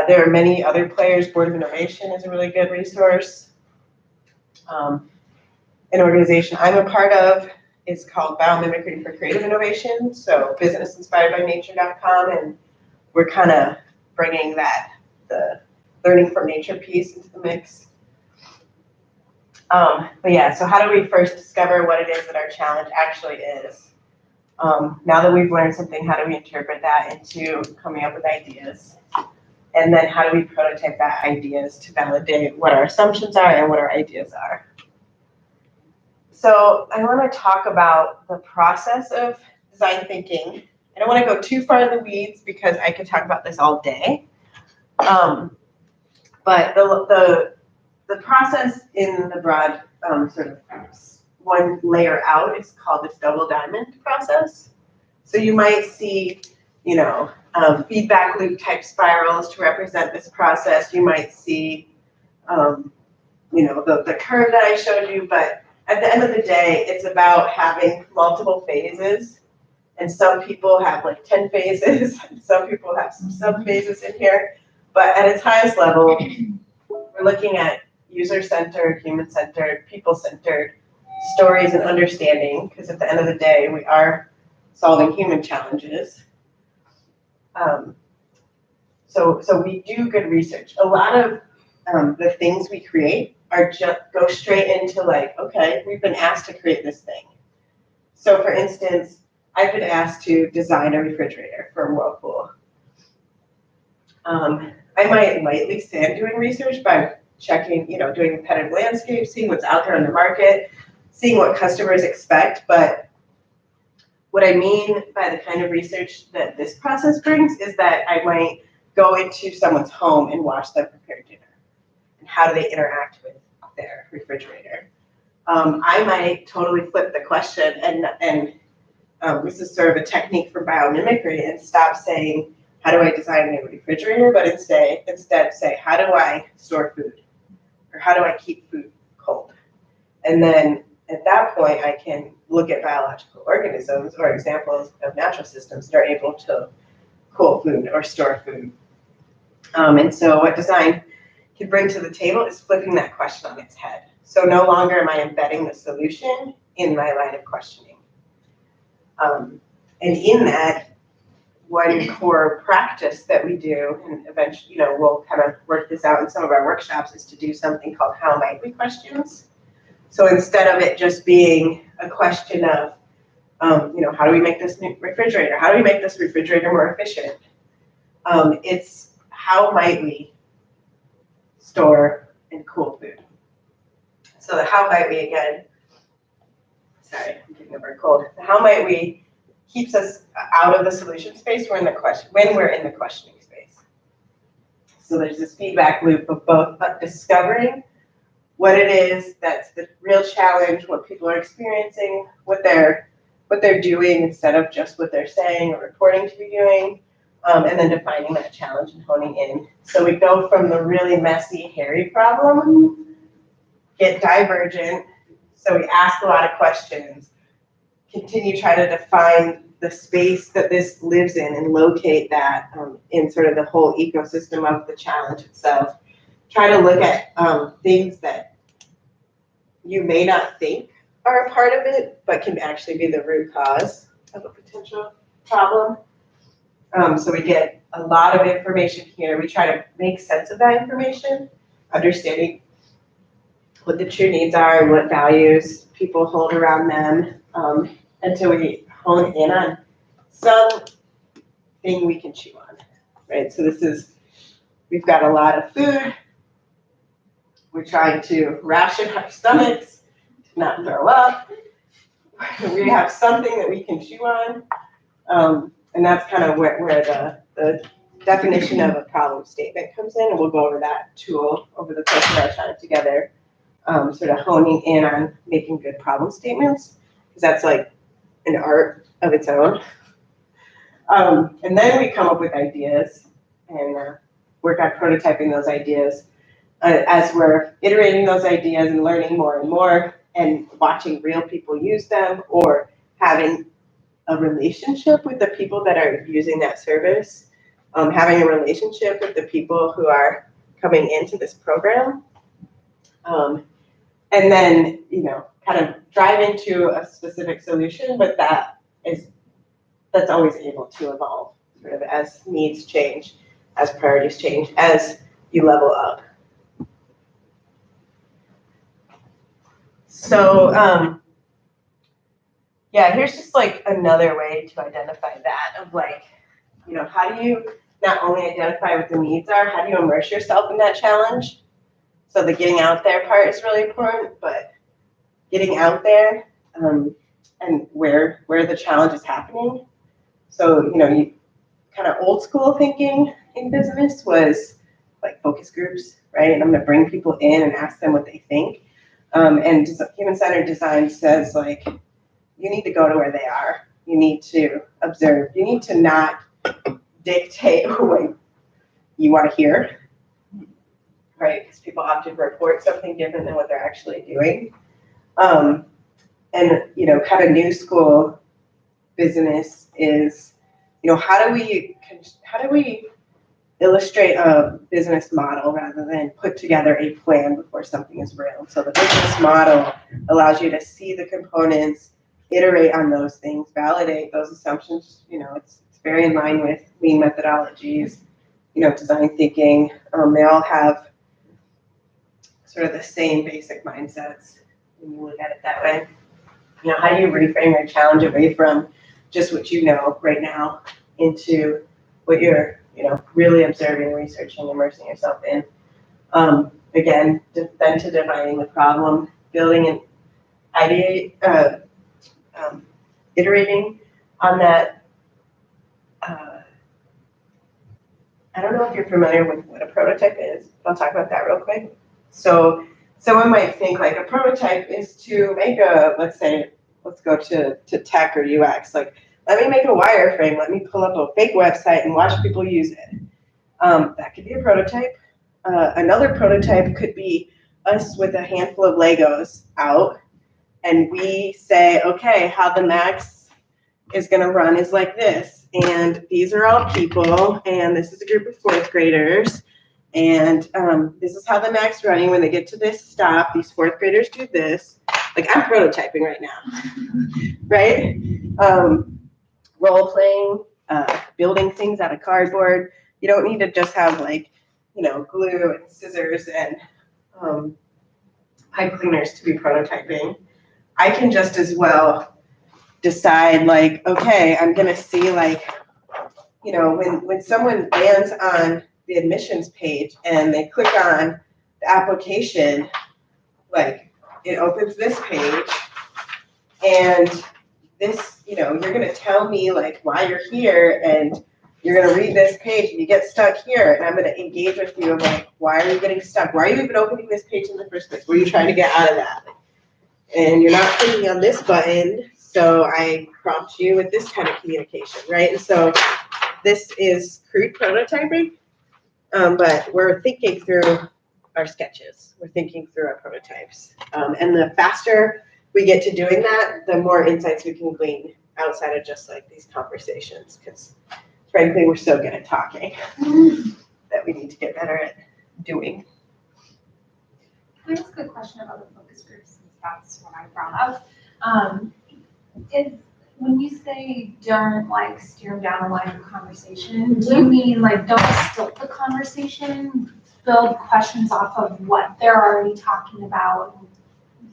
There are many other players. Board of Innovation is a really good resource. An organization I'm a part of is called Biomimicry for Creative Innovation, so businessinspiredbynature.com, and we're kind of bringing the learning from nature piece into the mix. But yeah, so how do we first discover what it is that our challenge actually is? Now that we've learned something, how do we interpret that into coming up with ideas? And then how do we prototype that ideas to validate what our assumptions are and what our ideas are? So I want to talk about the process of design thinking. I don't want to go too far in the weeds because I could talk about this all day. But the process in the broad sort of one layer out is called this double diamond process. So you might see, feedback loop type spirals to represent this process. You might see, the curve that I showed you, but at the end of the day, it's about having multiple phases. And some people have like 10 phases, and some people have some sub phases in here. But at its highest level, we're looking at user-centered, human-centered, people-centered stories and understanding, because at the end of the day, we are solving human challenges. So we do good research. A lot of the things we create are just go straight into like, okay, we've been asked to create this thing. So for instance, I've been asked to design a refrigerator for Whirlpool. I might lightly stand doing research by checking, doing competitive landscape, seeing what's out there in the market, seeing what customers expect. But what I mean by the kind of research that this process brings is that I might go into someone's home and watch them prepare dinner. And how do they interact with their refrigerator? I might totally flip the question and this is sort of a technique for biomimicry, and stop saying, how do I design a refrigerator? But instead say, how do I store food? Or how do I keep food cold? And then at that point, I can look at biological organisms or examples of natural systems that are able to cool food or store food. And so what design can bring to the table is flipping that question on its head. So no longer am I embedding the solution in my line of questioning. And in that, one core practice that we do, and eventually, we'll kind of work this out in some of our workshops, is to do something called how might we questions. So instead of it just being a question of, how do we make this new refrigerator? How do we make this refrigerator more efficient? It's how might we store and cool food? So the how might we, again, sorry, I'm getting over a cold. The how might we keeps us out of the solution space when we're in the questioning space. So there's this feedback loop of both discovering what it is that's the real challenge, what people are experiencing, what they're doing instead of just what they're saying or reporting to be doing, and then defining that challenge and honing in. So we go from the really messy, hairy problem, get divergent, so we ask a lot of questions, continue try to define the space that this lives in and locate that in sort of the whole ecosystem of the challenge itself. Try to look at things that you may not think are a part of it, but can actually be the root cause of a potential problem. So we get a lot of information here. We try to make sense of that information, understanding what the true needs are and what values people hold around them, until we hone in on something we can chew on, right? So we've got a lot of food. We're trying to ration our stomachs to not throw up. We have something that we can chew on. And that's kind of where the definition of a problem statement comes in. And we'll go over that tool over the course of our time together, sort of honing in on making good problem statements, because that's like an art of its own. And then we come up with ideas and work on prototyping those ideas. As we're iterating those ideas and learning more and more and watching real people use them, or having a relationship with the people that are using that service, having a relationship with the people who are coming into this program, and then, kind of drive into a specific solution, but that's always able to evolve sort of as needs change, as priorities change, as you level up. So, yeah, here's just like another way to identify that of like, how do you not only identify what the needs are, how do you immerse yourself in that challenge? So the getting out there part is really important, but getting out there and where the challenge is happening. So, you kind of old school thinking in business was like focus groups, right? And I'm going to bring people in and ask them what they think. And human-centered design says, like, you need to go to where they are. You need to observe. You need to not dictate what you want to hear, right? Because people often report something different than what they're actually doing. And, kind of new school business is, how do we illustrate a business model rather than put together a plan before something is real? So the business model allows you to see the components, iterate on those things, validate those assumptions. It's very in line with lean methodologies, design thinking. They all have sort of the same basic mindsets when you look at it that way. How do you reframe your challenge away from just what you know right now into what you're really observing, researching, immersing yourself in. Again, then to defining the problem, building an idea, iterating on that. I don't know if you're familiar with what a prototype is, but I'll talk about that real quick. So someone might think like a prototype is to make let's go to tech or UX. Like, let me make a wireframe, let me pull up a fake website and watch people use it. That could be a prototype. Another prototype could be us with a handful of Legos out, and we say, okay, how the Max is going to run is like this, and these are all people, and this is a group of fourth graders, and this is how the Max running. When they get to this stop, these fourth graders do this. Like, I'm prototyping right now, right? Role playing, building things out of cardboard. You don't need to just have glue and scissors and pipe cleaners to be prototyping. I can just as well decide like, okay, I'm gonna see when someone lands on the admissions page and they click on the application, like it opens this page and this, you're gonna tell me like why you're here, and you're gonna read this page and you get stuck here, and I'm gonna engage with you of like, why are you getting stuck? Why are you even opening this page in the first place? What are you trying to get out of that? And you're not clicking on this button, so I prompt you with this kind of communication, right? And so this is crude prototyping, but we're thinking through our sketches. We're thinking through our prototypes. And the faster we get to doing that, the more insights we can glean outside of just like these conversations, because frankly, we're so good at talking that we need to get better at doing. Can I ask a question about the focus groups, since that's what I brought up? Is when you say don't like steer down a line of conversation, do you mean like don't stilt the conversation, build questions off of what they're already talking about,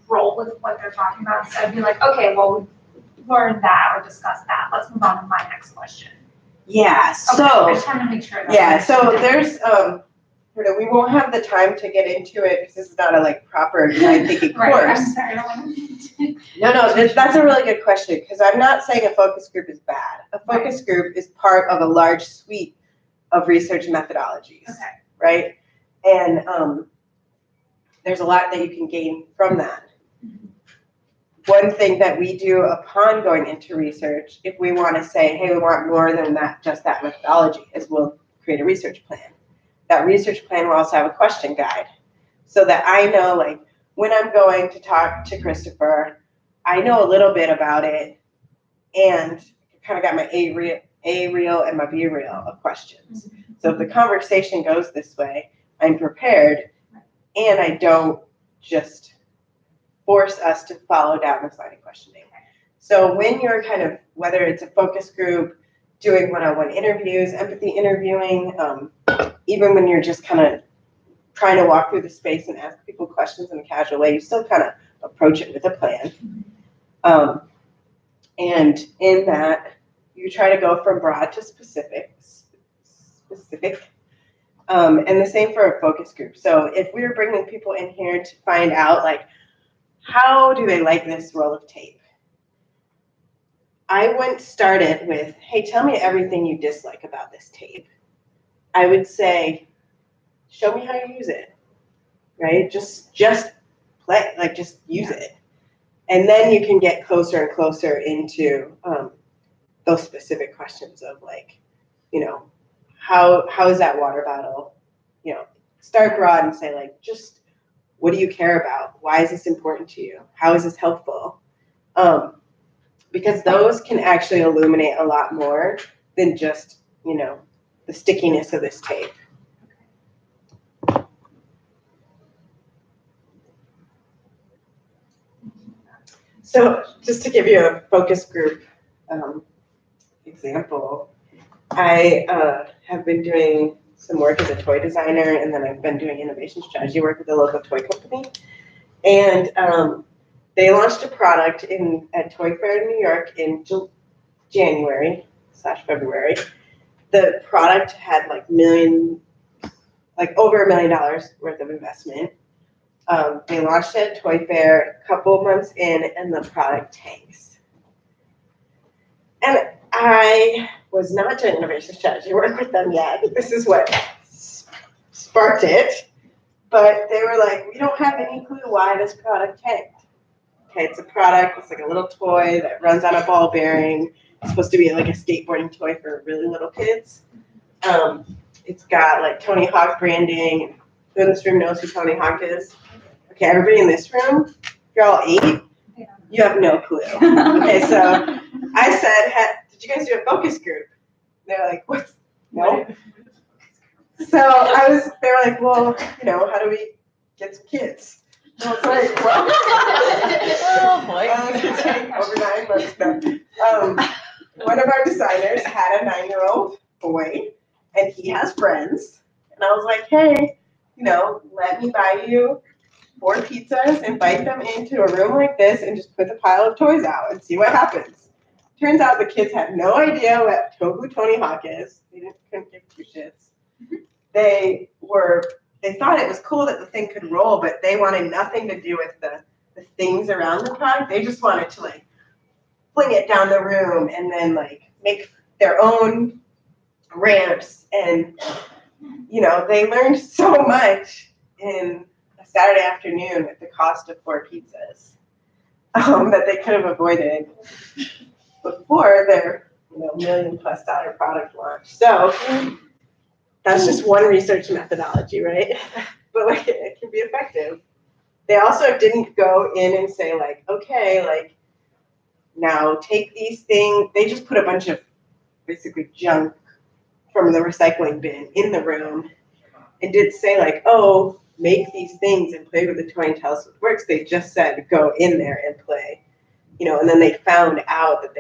roll with what they're talking about? So I'd be like, okay, well, we've learned that or discussed that. Let's move on to my next question. Yeah, Okay, I just want to make sure. Yeah, so there's, we won't have the time to get into it because this is not a proper design thinking Right, course. I'm sorry, I don't want to. No, that's a really good question, because I'm not saying a focus group is bad. A focus group is part of a large suite of research methodologies, Okay. right? And there's a lot that you can gain from that. One thing that we do upon going into research, if we want to say, hey, we want more than that, just that methodology, is we'll create a research plan. That research plan will also have a question guide, so that I know, like, when I'm going to talk to Christopher, I know a little bit about it, and kind of got my A reel and my B reel of questions. So if the conversation goes this way, I'm prepared, and I don't just force us to follow down this line of questioning. So when you're kind of, whether it's a focus group, doing one-on-one interviews, empathy interviewing, even when you're just kind of trying to walk through the space and ask people questions in a casual way, you still kind of approach it with a plan. And in that, you try to go from broad to specific. And the same for a focus group. So if we were bringing people in here to find out, like, how do they like this roll of tape? I wouldn't start it with, hey, tell me everything you dislike about this tape. I would say, show me how you use it, right? Just play, like, just use it. And then you can get closer and closer into those specific questions of, like, how is that water bottle? Start broad and say, like, just what do you care about? Why is this important to you? How is this helpful? Because those can actually illuminate a lot more than just, the stickiness of this tape. So just to give you a focus group example, I have been doing some work as a toy designer, and then I've been doing innovation strategy work with a local toy company. And they launched a product at Toy Fair in New York in January/February. The product had like over $1 million worth of investment. They launched it at Toy Fair a couple of months in, and the product tanks. And I was not doing innovation strategy work with them yet. This is what sparked it. But they were like, we don't have any clue why this product tanked. Okay, it's a product, it's like a little toy that runs on a ball bearing. It's supposed to be like a skateboarding toy for really little kids. It's got like Tony Hawk branding. Who in this room knows who Tony Hawk is? Okay, everybody in this room, if you're all 8, you have no clue. Okay, so I said, did you guys do a focus group? They're like, what? No. So they were like, well, how do we get some kids? And I was like, well, Oh, boy. it's take over 9 months. No. One of our designers had a 9-year-old boy, and he has friends. And I was like, hey, let me buy you 4 pizzas, invite them into a room like this, and just put the pile of toys out and see what happens. Turns out the kids had no idea who Tony Hawk is. They couldn't give 2 shits. They thought it was cool that the thing could roll, but they wanted nothing to do with the things around the product. They just wanted to like fling it down the room and then like make their own ramps. And they learned so much in a Saturday afternoon at the cost of 4 pizzas that they could have avoided before their $1 million+ product launch. So that's just one research methodology, right? But like it can be effective. They also didn't go in and say like, okay, like now take these things. They just put a bunch of basically junk from the recycling bin in the room and didn't say like, oh, make these things and play with the toy and tell us what works. They just said go in there and play, and then they found out that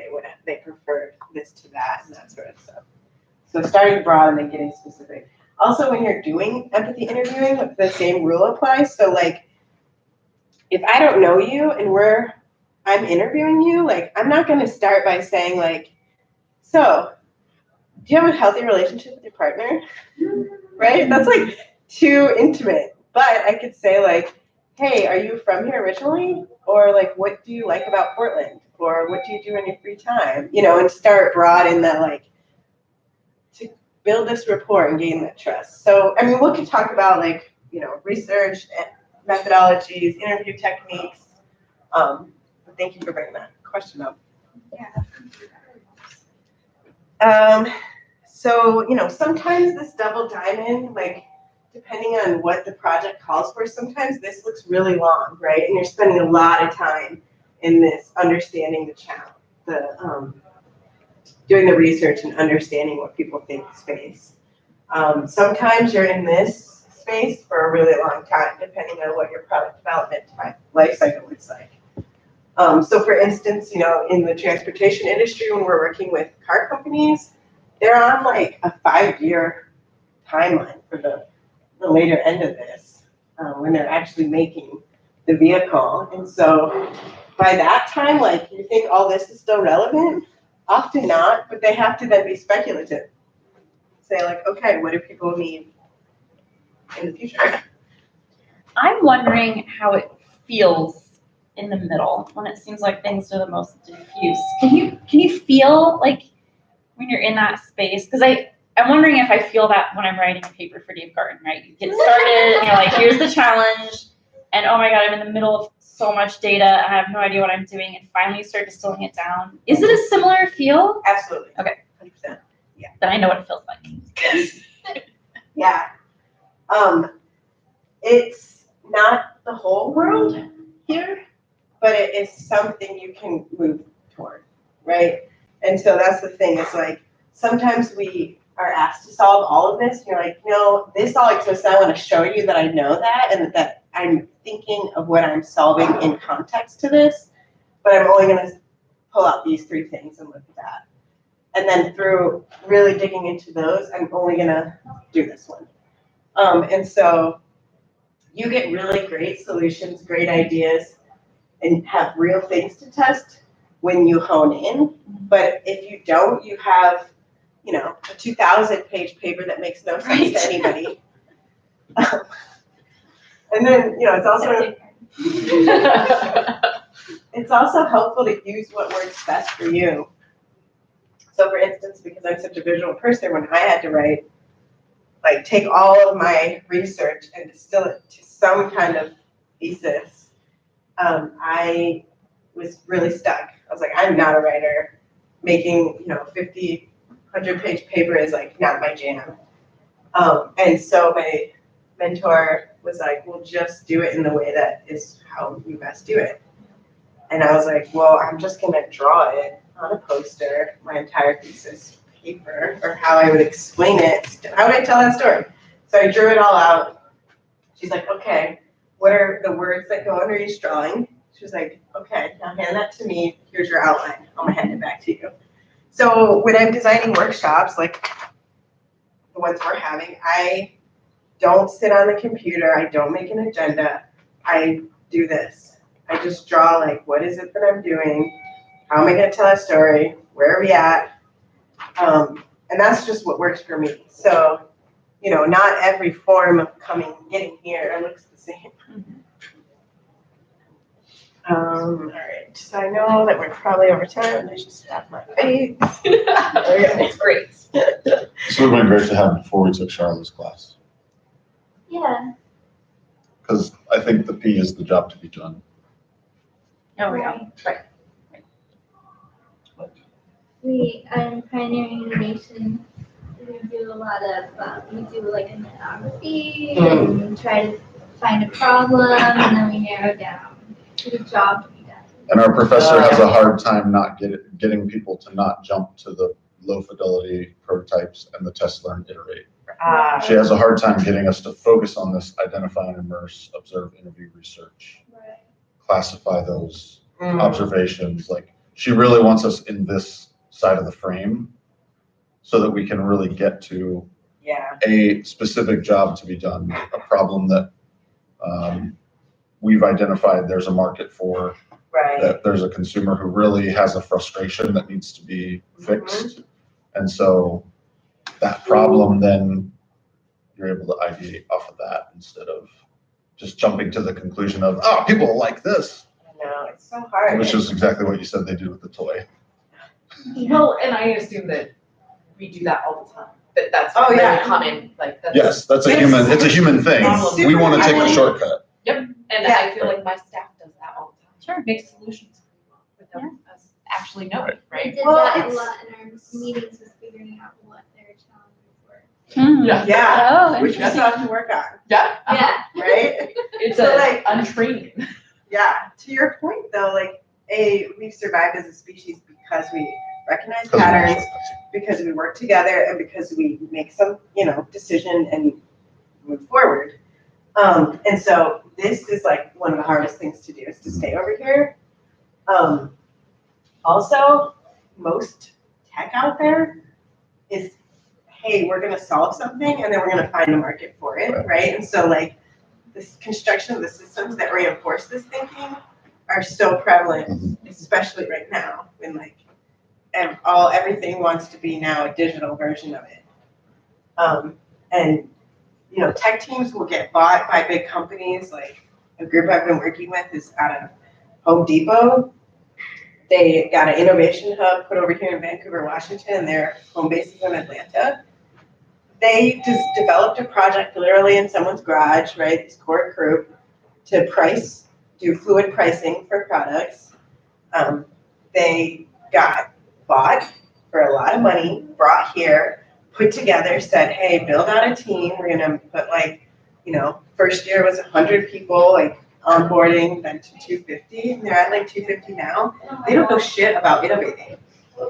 they preferred this to that and that sort of stuff. So starting broad and then getting specific. Also, when you're doing empathy interviewing, the same rule applies. So like, if I don't know you and I'm interviewing you, like I'm not going to start by saying like, so do you have a healthy relationship with your partner? Right? That's like too intimate. But I could say like, hey, are you from here originally? Or like, what do you like about Portland? Or what do you do in your free time? And start broad in that like, to build this rapport and gain that trust. So, I mean, we could talk about like, research and methodologies, interview techniques. But thank you for bringing that question up. So, sometimes this double diamond, like, depending on what the project calls for, sometimes this looks really long, right? And you're spending a lot of time in this understanding the challenge, doing the research and understanding what people think of space. Sometimes you're in this space for a really long time, depending on what your product development life cycle looks like. So for instance, in the transportation industry, when we're working with car companies, they're on like a 5-year timeline for the later end of this, when they're actually making the vehicle. And so by that time, like you think all this is still relevant? Often not, but they have to then be speculative. Say like, okay, what do people need in the future? I'm wondering how it feels in the middle when it seems like things are the most diffuse. Can you feel like when you're in that space? Because I'm wondering if I feel that when I'm writing a paper for Dave Garten, right? You get started and you're like, here's the challenge, and oh my god, I'm in the middle of so much data and I have no idea what I'm doing, and finally you start distilling it down. Is it a similar feel? Absolutely. Okay. 100%. Yeah. Then I know what it feels like. Yes. Yeah. It's not the whole world here, but it is something you can move toward, right? And so that's the thing. It's like sometimes we are asked to solve all of this. And you're like, no, this all exists. I want to show you that I know that and that I'm thinking of what I'm solving in context to this, but I'm only going to pull out these 3 things and look at that. And then through really digging into those, I'm only going to do this one. And so you get really great solutions, great ideas, and have real things to test when you hone in. But if you don't, you have, you know, a 2,000-page paper that makes no sense to anybody. And then, you know, it's also helpful to use what works best for you. So for instance, because I'm such a visual person, when I had to write, like take all of my research and distill it to some kind of thesis, I was really stuck. I was like, I'm not a writer. Making, you know, 50, 100-page paper is like not my jam. And so my mentor was like, well, just do it in the way that is how you best do it. And I was like, well, I'm just gonna draw it on a poster, my entire thesis paper, or how I would explain it. How would I tell that story? So I drew it all out. She's like, okay, what are the words that go under each drawing? She was like, okay, now hand that to me. Here's your outline. I'm gonna hand it back to you. So when I'm designing workshops, like the ones we're having, I don't sit on the computer. I don't make an agenda. I do this. I just draw like, what is it that I'm doing? How am I gonna tell a story? Where are we at? And that's just what works for me. So, you know, not every form of getting here looks the same. All right, so I know that we're probably over time, and I should stop my face. It's great. So we went great to have before we took Charlotte's class, Yeah. because I think the P is the job to be done. Oh, yeah. Right. In pioneering innovation, we do a lot of, we do like an ethnography and try to find a problem, and then we narrow down to the job to be done. And our professor has a hard time not getting people to not jump to the low fidelity prototypes and the test, learn, iterate. She has a hard time getting us to focus on this identify and immerse, observe, interview, research, classify those observations. Like, she really wants us in this side of the frame so that we can really get to a specific job to be done, a problem that we've identified there's a market for, that there's a consumer who really has a frustration that needs to be fixed. And so that problem, then you're able to ideate off of that instead of just jumping to the conclusion of, oh, people like this. No, it's so hard. Which is exactly what you said they do with the toy. Well, and I assume that we do that all the time. That's really common. Like Yes, it's a human thing. We want to take the shortcut. Yep. And I feel like my staff does that all the time. Sure. Make solutions without us actually knowing, We right? did that a lot in our meetings, was figuring out what their challenges were. Yeah. Oh, Which we still have to work on. Yeah. Yeah. Right? It's So, like untraining. Yeah. To your point though, like, we've survived as a species because we recognize patterns, because we work together, and because we make some, you know, decision and move forward. And so this is like one of the hardest things to do, is to stay over here. Also, most tech out there is, hey, we're gonna solve something and then we're gonna find a market for it, right? And so like this construction of the systems that reinforce this thinking are so prevalent, especially right now, when like everything wants to be now a digital version of it. And you know, tech teams will get bought by big companies. Like a group I've been working with is out of Home Depot. They got an innovation hub put over here in Vancouver, Washington. Their home base is in Atlanta. They just developed a project literally in someone's garage, right? This core group to do fluid pricing for products. They got bought for a lot of money, brought here, put together, said, hey, build out a team. We're gonna put like, you know, first year was 100 people, like onboarding, then to 250. And they're at like 250 now. They don't know shit about innovating.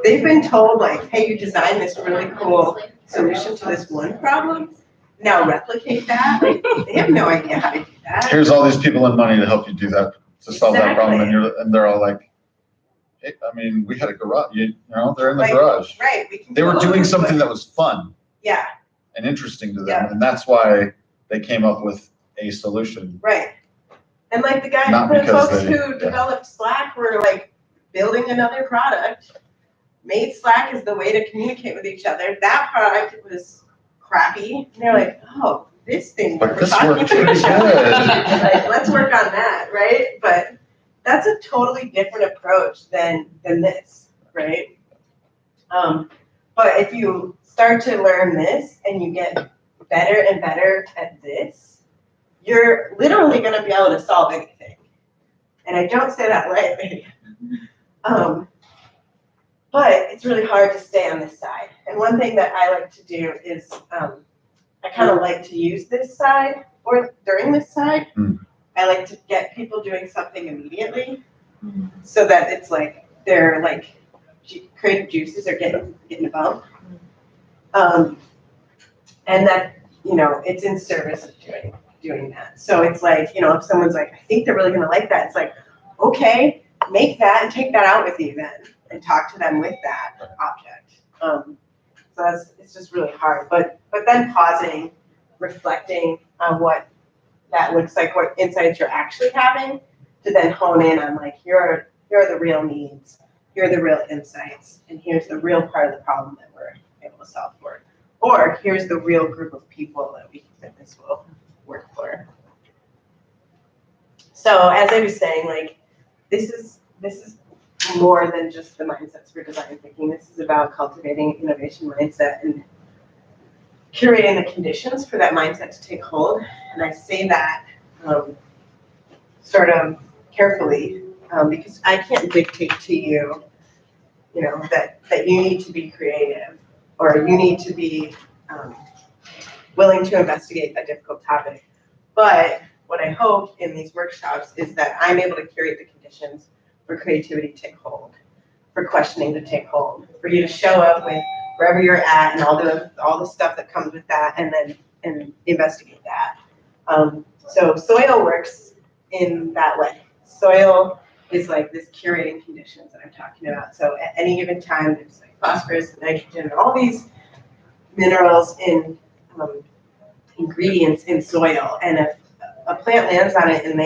They've been told like, hey, you designed this really cool solution to this one problem. Now replicate that. Like, they have no idea how to do that. Here's all these people and money to help you do that, to solve that problem, and they're all like, hey, I mean, we had a garage, you know, they're in the garage. Right. They were doing something that was fun. Yeah. And interesting to them, and that's why they came up with a solution. Right. And like the folks who developed Slack were like building another product made Slack as the way to communicate with each other. That product was crappy. And they're like, oh, this thing. But we're this talking works to pretty each other. good. Like, let's work on that, right? But that's a totally different approach than this, right? But if you start to learn this and you get better and better at this, you're literally going to be able to solve anything. And I don't say that lightly. But it's really hard to stay on this side. And one thing that I like to do is I kind of like to use this side or during this side. I like to get people doing something immediately so that it's like their like creative juices are getting a bump. And that, you know, it's in service of doing that. So it's like, you know, if someone's like, I think they're really gonna like that, it's like, okay, make that and take that out with you then and talk to them with that object. So it's just really hard. But then pausing, reflecting on what that looks like, what insights you're actually having, to then hone in on like, here are the real needs, here are the real insights, and here's the real part of the problem that we're able to solve for. Or here's the real group of people that this will work for. So as I was saying, like, this is more than just the mindsets for design thinking. This is about cultivating innovation mindset and curating the conditions for that mindset to take hold. And I say that sort of carefully because I can't dictate to you, you know, that you need to be creative or you need to be willing to investigate a difficult topic. But what I hope in these workshops is that I'm able to curate the conditions for creativity to take hold, for questioning to take hold, for you to show up with wherever you're at and all the stuff that comes with that, and investigate that. So soil works in that way. Soil is like this curating conditions that I'm talking about. So at any given time, there's like phosphorus, and nitrogen, and all these minerals in ingredients in soil. And if a plant lands on it and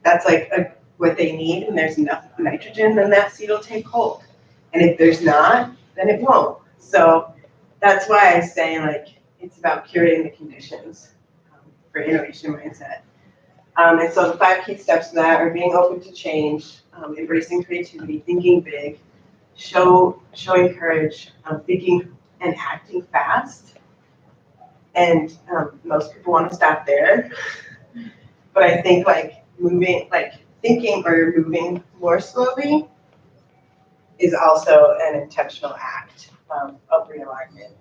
that's like what they need, and there's enough nitrogen, then that seed will take hold. And if there's not, then it won't. So that's why I say like it's about curating the conditions for innovation mindset. And so the 5 key steps to that are being open to change, embracing creativity, thinking big, showing courage, thinking and acting fast. And most people want to stop there. But I think like thinking or moving more slowly is also an intentional act of realignment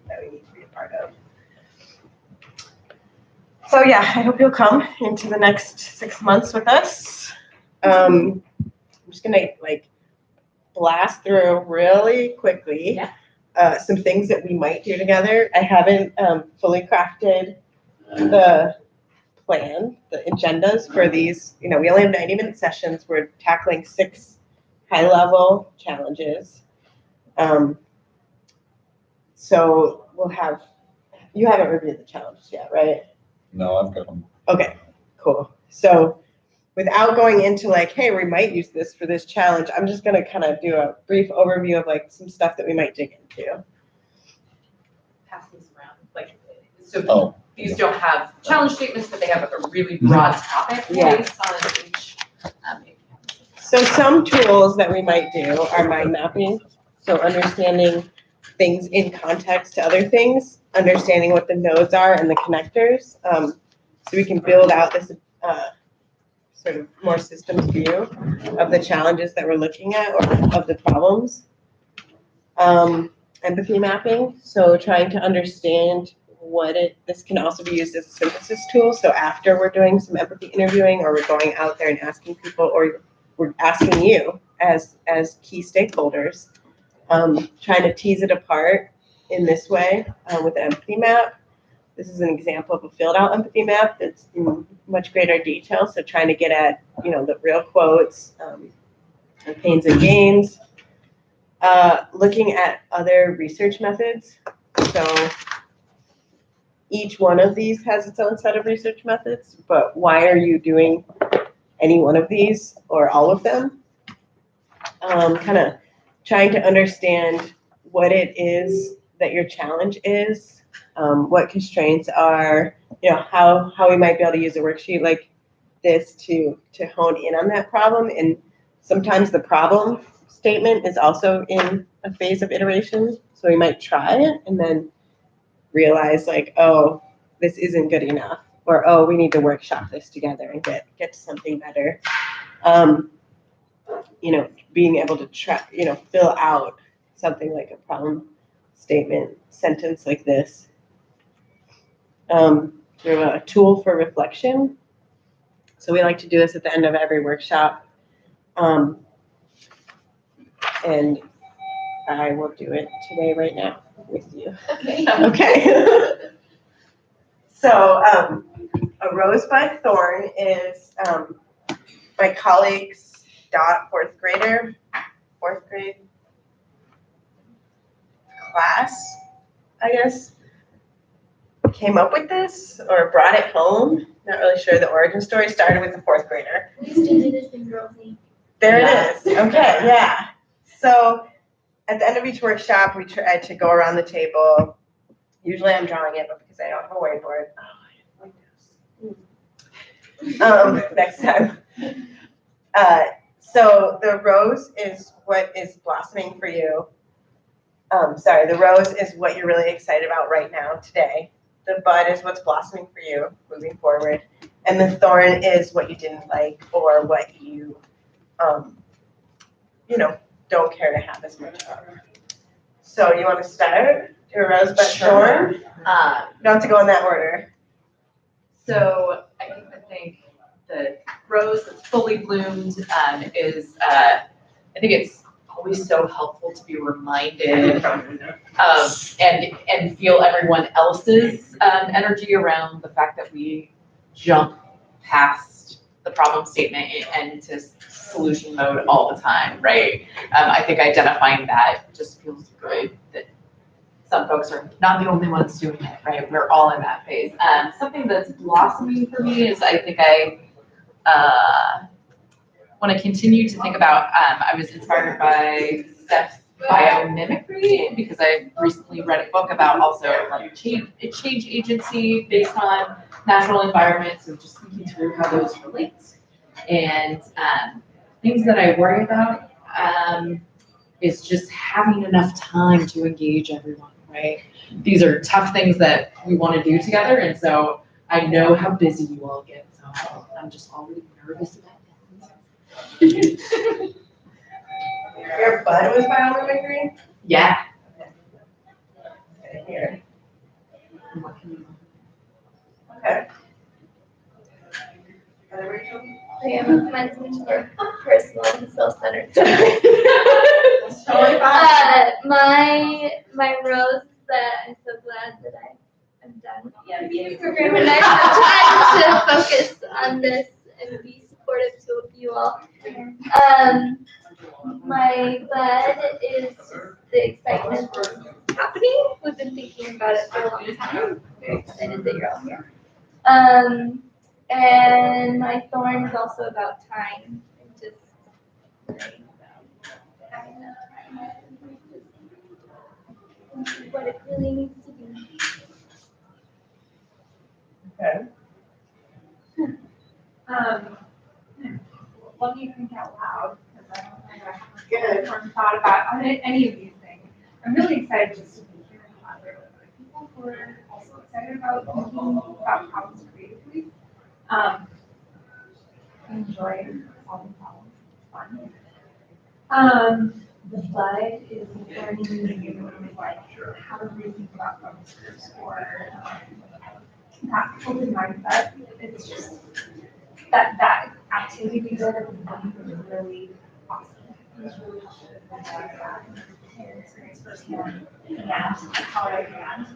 that we need to be a part of. So yeah, I hope you'll come into the next 6 months with us. I'm just gonna like blast through really quickly some things that we might do together. I haven't fully crafted the plan, the agendas for these. You know, we only have 90-minute sessions. We're tackling 6 high-level challenges. So we'll have, you haven't reviewed the challenges yet, right? No, I've got them. Okay, cool. So without going into like, hey, we might use this for this challenge, I'm just gonna kind of do a brief overview of like some stuff that we might dig into. Pass these around, like, so these don't have challenge statements, but they have a really broad topic based on each. So some tools that we might do are mind mapping. So understanding things in context to other things, understanding what the nodes are and the connectors. So we can build out this sort of more systems view of the challenges that we're looking at or of the problems. Empathy mapping, so trying to understand this can also be used as a synthesis tool. So after we're doing some empathy interviewing or we're going out there and asking people or we're asking you as key stakeholders, trying to tease it apart in this way with an empathy map. This is an example of a filled out empathy map that's in much greater detail. So trying to get at, you know, the real quotes, and pains and gains. Looking at other research methods. So each one of these has its own set of research methods, but why are you doing any one of these or all of them? Kind of trying to understand what it is that your challenge is, what constraints are, how we might be able to use a worksheet like this to hone in on that problem. And sometimes the problem statement is also in a phase of iteration. So we might try it and then realize like, oh, this isn't good enough, or oh, we need to workshop this together and get to something better. Being able to try, fill out something like a problem statement sentence like this. We have a tool for reflection. So we like to do this at the end of every workshop. And I will do it today right now with you. Okay. So a rosebud thorn is my colleague's fourth grade class, I guess, came up with this or brought it home. Not really sure the origin story. Started with the fourth grader. We used to do this in Girls Inc. There it is. Okay, yeah. So at the end of each workshop, we try to go around the table. Usually I'm drawing it, but because I don't have a whiteboard. Next time. So the rose is what is blossoming for you. The rose is what you're really excited about right now today. The bud is what's blossoming for you moving forward. And the thorn is what you didn't like or what you, don't care to have as much of. So you want to start your rosebud thorn? You don't have to go in that order. So I think the rose that's fully bloomed is, I think it's always so helpful to be reminded of and feel everyone else's energy around the fact that we jump past the problem statement and into solution mode all the time, right? I think identifying that just feels good that some folks are not the only ones doing it, right? We're all in that phase. Something that's blossoming for me is I think I want to continue to think about, I was inspired by Steph's biomimicry because I recently read a book about also like change agency based on natural environment. So just thinking through how those relate. And things that I worry about is just having enough time to engage everyone, right? These are tough things that we want to do together. And so I know how busy you all get. So I'm just already nervous about it. Your bud was biomimicry? Yeah. Okay, here. Okay. Rachel? Mine's much more personal and self-centered. That's totally fine. My rose that I'm so glad that I'm done with the MBA program and I have time to focus on this and be supportive to you all. My bud is the excitement that's happening. We've been thinking about it for a long time. Very excited that you're all here. And my thorn is also about time. And just learning about having enough time. What it really needs to be. Okay. Let me think out loud, because I don't think Good. I've thought about any of these things. I'm really excited just to be here and collaborate with other people who are also excited about thinking about problems creatively. Enjoy solving problems, it's fun. The bud is learning like how to really think about focus groups or that open mindset. It's just that activity we did at the beginning was really awesome. It was really helpful and experience firsthand and how I can.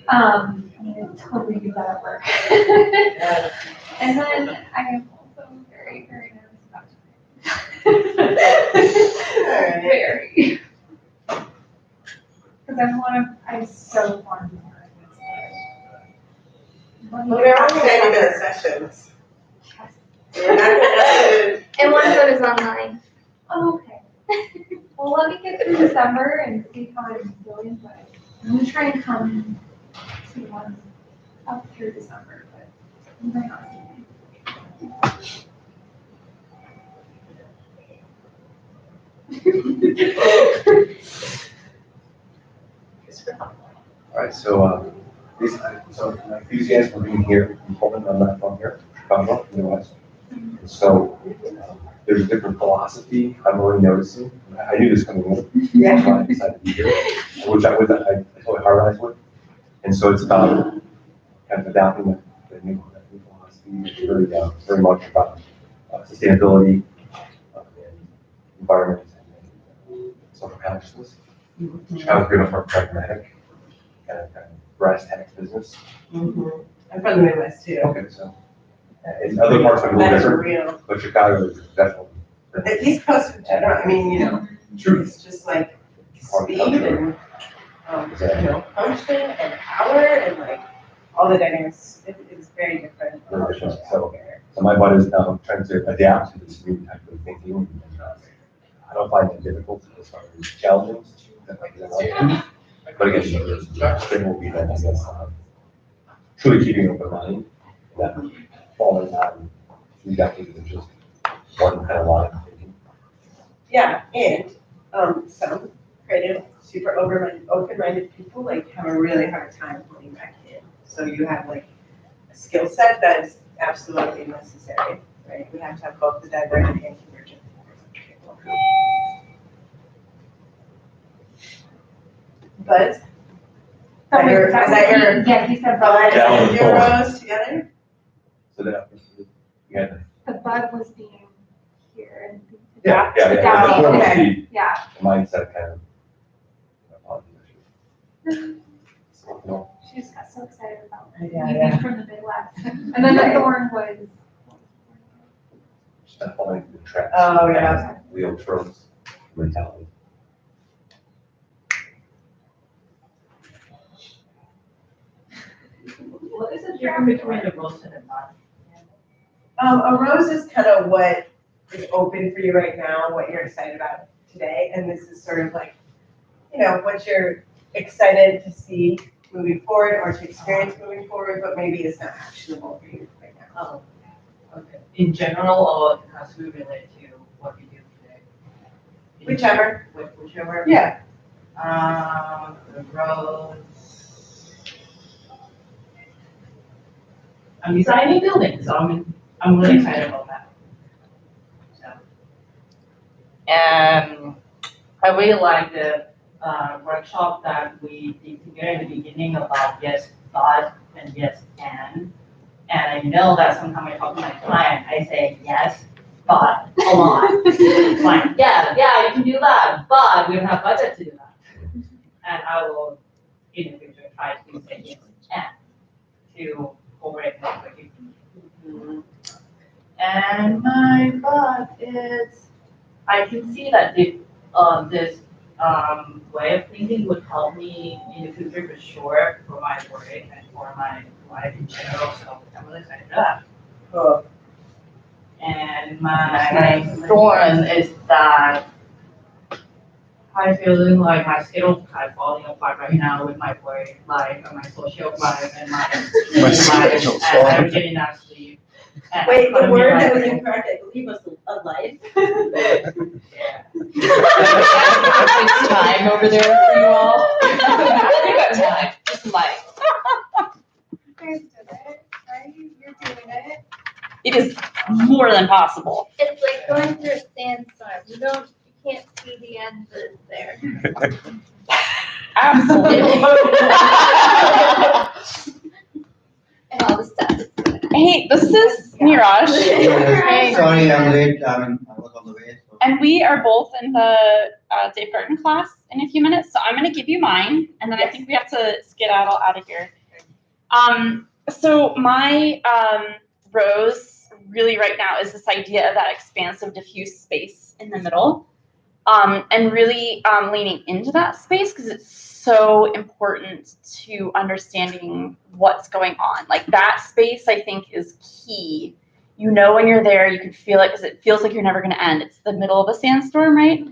I'm gonna totally do that at work. And then I am also very, very nervous about Alright. very. Because I so want to be more Well, we're only 90-minute sessions. We're not gonna have to. And one of them is online. Oh, okay. Well, let me get through December and see how I'm doing, but I'm gonna try and come to one up through December, but I might not see All right, so, so my enthusiasm for being here in Portland, I'm not from here, Chicago, in the West. And so, there's a different philosophy I'm really noticing. I knew this coming in. Yeah. When I decided to be here, which I totally harmonized with. And so it's about kind of adapting the new philosophy. It's really very much about sustainability and environment and social consciousness. Chicago's been a more pragmatic kind of brass tacks business. I'm from the Midwest too. Okay, so in other parts of the That's world, real. but Chicago is definitely. The East Coast in general, I mean, you know, True. it's just like speed and, function and power and like all the dynamics. It's very different. Very different. So my butt is now trying to adapt to this new type of thinking. And, I don't find it difficult as far as challenging. But again, there will be then, I guess, truly keeping an open mind and not falling on 3 decades of just one kind of line of thinking. Yeah, and some creative, super open-minded people like have a really hard time pulling back in. So you have like a skill set that is absolutely necessary, right? We have to have both the divergent and convergent. Buzz? Is that your Yeah, he said bud bud. Yeah. and your rose together? So that, yeah, The bud was being here and. yeah. Adapting, The okay, yeah. mindset kind of. No, She just got so excited about Yeah, you yeah. being from the Midwest. And then the thorn was. just not falling into the traps. Oh, yeah. Leo tropes mentality. What is the difference between a rose and a bud? A rose is kind of what is open for you right now, what you're excited about today, and this is sort of like, you know, what you're excited to see moving forward or to experience moving forward, but maybe it's not actionable for you right now. Oh, okay. In general, or has we relate to what we do today? Whichever. Whichever. Yeah. The rose. I'm designing buildings, so I'm really excited about that. So. And I really like the workshop that we did together in the beginning about yes, but, and yes, and. And I know that sometimes I talk to my client, I say yes, but a lot. Like, yeah, you can do that, but we don't have budget to do that. And I will, in the future, try to say yes and to overrate my expectations. And my but is, I can see that this way of thinking would help me in the future for sure for my work and for my life in general. So I'm really excited for that. Cool. And my thorn is that I'm feeling like my schedule is kind of falling apart right now with my work life and my social life and my life, schedule's and falling I'm getting enough sleep. And Wait, the I'm word like- that was incorrect, I believe, was a life. It's time over there for you all. You got time, just life. Guys did it, right? You're doing it. It is more than possible. It's like going through a sandstorm. You can't see the end, but it's there. Absolutely. And all the stuff. Hey, this is Niraj. Sorry, I'm late. I was on the way. So. And we are both in the Dave Burton class in a few minutes, so I'm going to give you mine, and then I think we have to skedaddle out of here. So my rose really right now is this idea of that expansive diffuse space in the middle, and really leaning into that space because it's so important to understanding what's going on. Like that space, I think, is key. You know when you're there, you can feel it because it feels like you're never going to end. It's the middle of a sandstorm, right?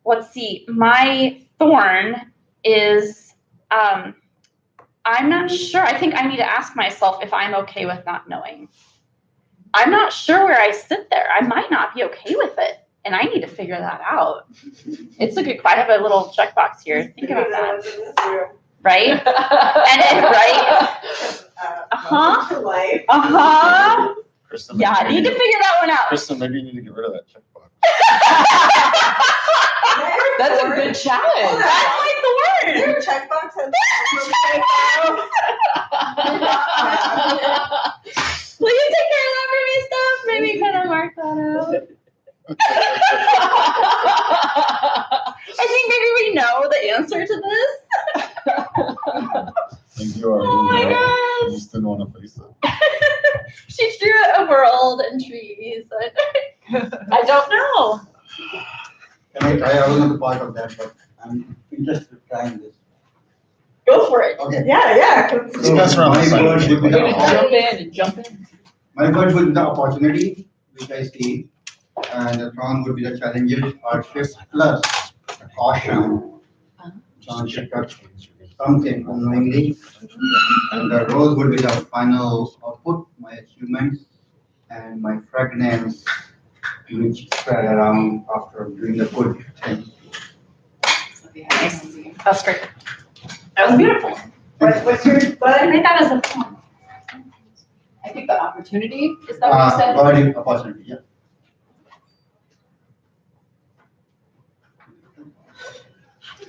Let's see, my thorn is, I'm not sure. I think I need to ask myself if I'm okay with not knowing. I'm not sure where I sit there. I might not be okay with it, and I need to figure that out. It's a good, I have a little checkbox here. Think about that. Right? And it, right? Uh-huh. Life. Uh-huh. Kristen, Yeah, I need to figure that one out. Kristen, maybe you need to get rid of that checkbox. That's a good challenge. That's like the word. Your checkbox has. Will you take care of that for me, Steph? Maybe kind of mark that out. I think maybe we know the answer to this. And you already Oh my know. gosh. You just didn't want to face it. She drew a world and trees. I don't know. And I was not a part of that, but I'm interested in trying this. Go for it. Okay. Yeah. Just pass around the My sign word sheet would be like the that. Jump in. My word would be the opportunity which I see, and the thorn would be the challenges, hardships, plus the caution. Chance to touch something unknowingly, and the rose would be the final output, my achievements, and my fragrance, which spread around after doing the good thing. That's great. That was beautiful. What's your, I think that was a point. I think the opportunity, is that what you said? Already opportunity, yeah.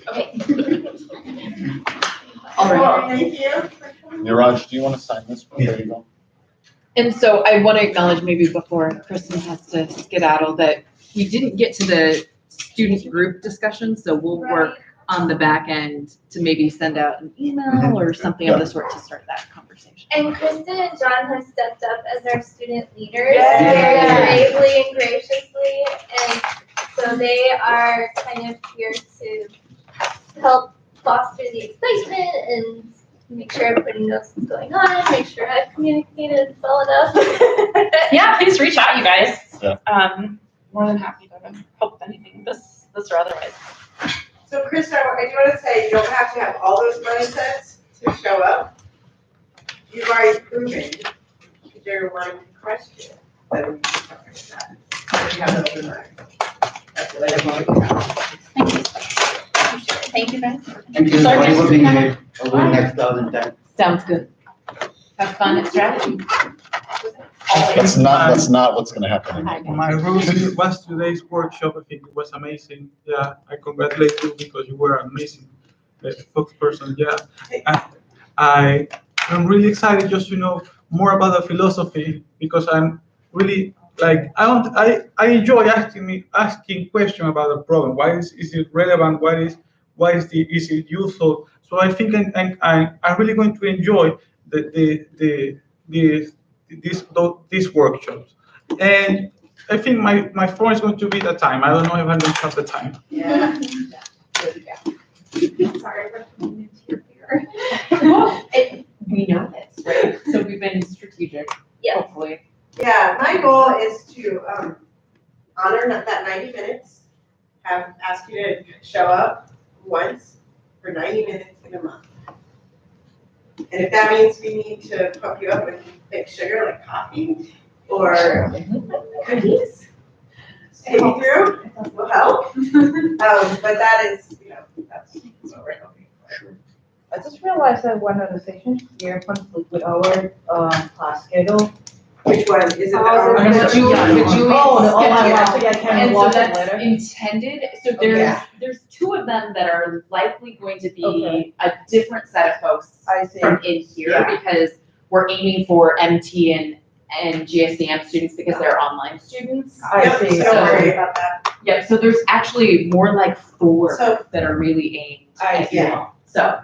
Okay. All right. Thank you. Niraj, do you want to sign this? There you go. And so I want to acknowledge maybe before Kristen has to skedaddle that we didn't get to the student group discussion, so we'll work on the back end to maybe send out an email or something of the sort to start that conversation. And Kristen and John have stepped up as our student leaders Yay. very bravely and graciously. And so they are kind of here to help foster the excitement and make sure everybody knows what's going on, make sure I've communicated well enough. Yeah, please reach out, you guys. Yeah. More than happy to help with anything, this or otherwise. So Krista, I do want to say, you don't have to have all those mindsets to show up. You've already proven that you're one question. That we can talk about that. You have those in mind. That's what I want to Thank you, guys. Thank you, Sorry, sorry for Mr. being Hannah. late, over next 1,010. Sounds good. Have fun at strategy. That's not what's going to happen anymore. My role was today's workshop. I think it was amazing. Yeah, I congratulate you because you were amazing spokesperson. Yeah, and I'm really excited just to know more about the philosophy because I'm really like I enjoy asking questions about the problem. Why is it relevant? Is it useful? So I think I'm really going to enjoy these workshops. And I think my phone is going to be the time. I don't know if I'm going to have the time. Yeah. Sorry for coming into your fear. We know this, right? So we've been strategic, Yeah. hopefully. Yeah, my goal is to honor that 90 minutes, ask you to show up once for 90 minutes in a month. And if that means we need to pump you up with thick sugar like coffee or cookies, take you through, will help. But that is, that's what we're hoping for. I just realized that one of the sections here conflict with our class schedule. Which one? Is it the Oh, online the one? Julian. Oh, the online Yeah. one, so yeah, can And we so watch it that's later? intended, so there's two of them that are likely going to be Okay. a different set of folks I see. from in here Yeah. because we're aiming for MT and GSDM students because they're online students. I Yep, see. so don't worry about that. Yep, so there's actually more like four So- that are really aimed I at see. you all. So,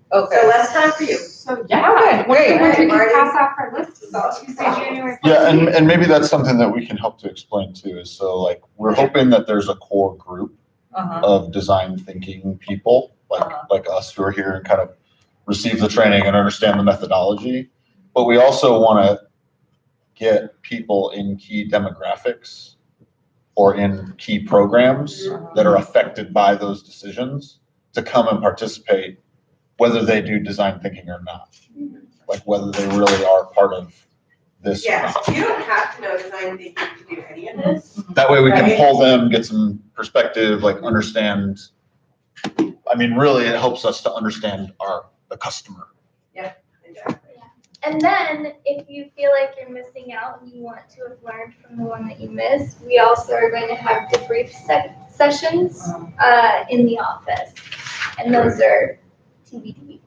So less time for you. So, yeah. Wait, we can Marty. pass out for lists, Tuesday, January. Yeah, and maybe that's something that we can help to explain too, is so like, we're hoping that there's a core group Uh-huh. of design thinking people, like us who are here and kind of receive the training and understand the methodology. But we also want to get people in key demographics or in key programs that are affected by those decisions to come and participate, whether they do design thinking or not. Like whether they really are part of this or Yes, not. you don't have to know design thinking to do any of this. That way we can Right. pull them, get some perspective, like understand. I mean, really, it helps us to understand the customer. Exactly. And then, if you feel like you're missing out and you want to have learned from the one that you missed, we also are going to have debrief sessions in the office. And those are TBD.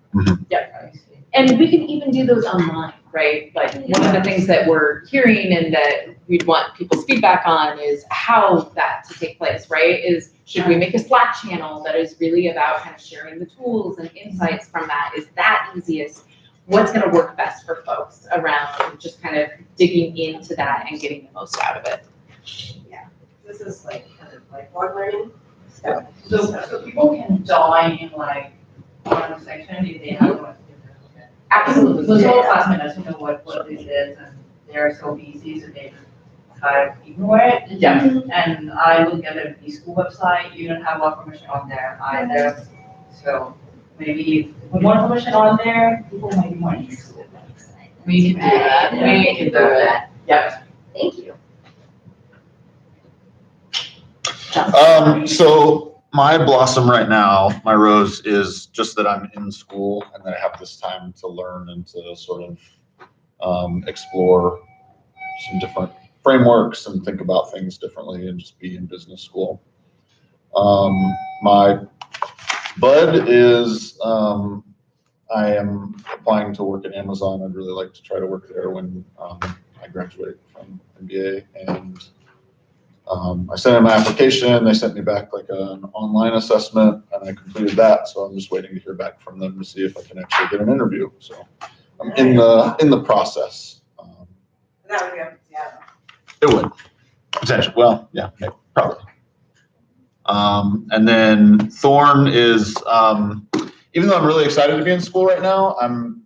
Yep. And we can even do those online, right? Like one of the things that we're hearing and that we'd want people's feedback on is how that to take place, right? Is should we make a Slack channel that is really about kind of sharing the tools and insights from that? Is that easiest? What's going to work best for folks around just kind of digging into that and getting the most out of it? This is like kind of like board learning stuff. So people can join in like one section if they have one. Absolutely. So some classmates doesn't know what this is and they're so busy, so they kind of ignore it. Yeah. And I look at the school website, you don't have a lot of information on there either. So maybe with more information on there, people might be more interested. We can do that. We can do it. Yep. Thank you. So my blossom right now, my rose is just that I'm in school and that I have this time to learn and to sort of explore some different frameworks and think about things differently and just be in business school. My bud is I am applying to work at Amazon. I'd really like to try to work there when I graduate from MBA. And I sent in my application. They sent me back like an online assessment, and I completed that. So I'm just waiting to hear back from them to see if I can actually get an interview. So I'm in the process. That would be up to Seattle. It would potentially. Well, yeah, maybe, probably. And then Thorn is, even though I'm really excited to be in school right now, I'm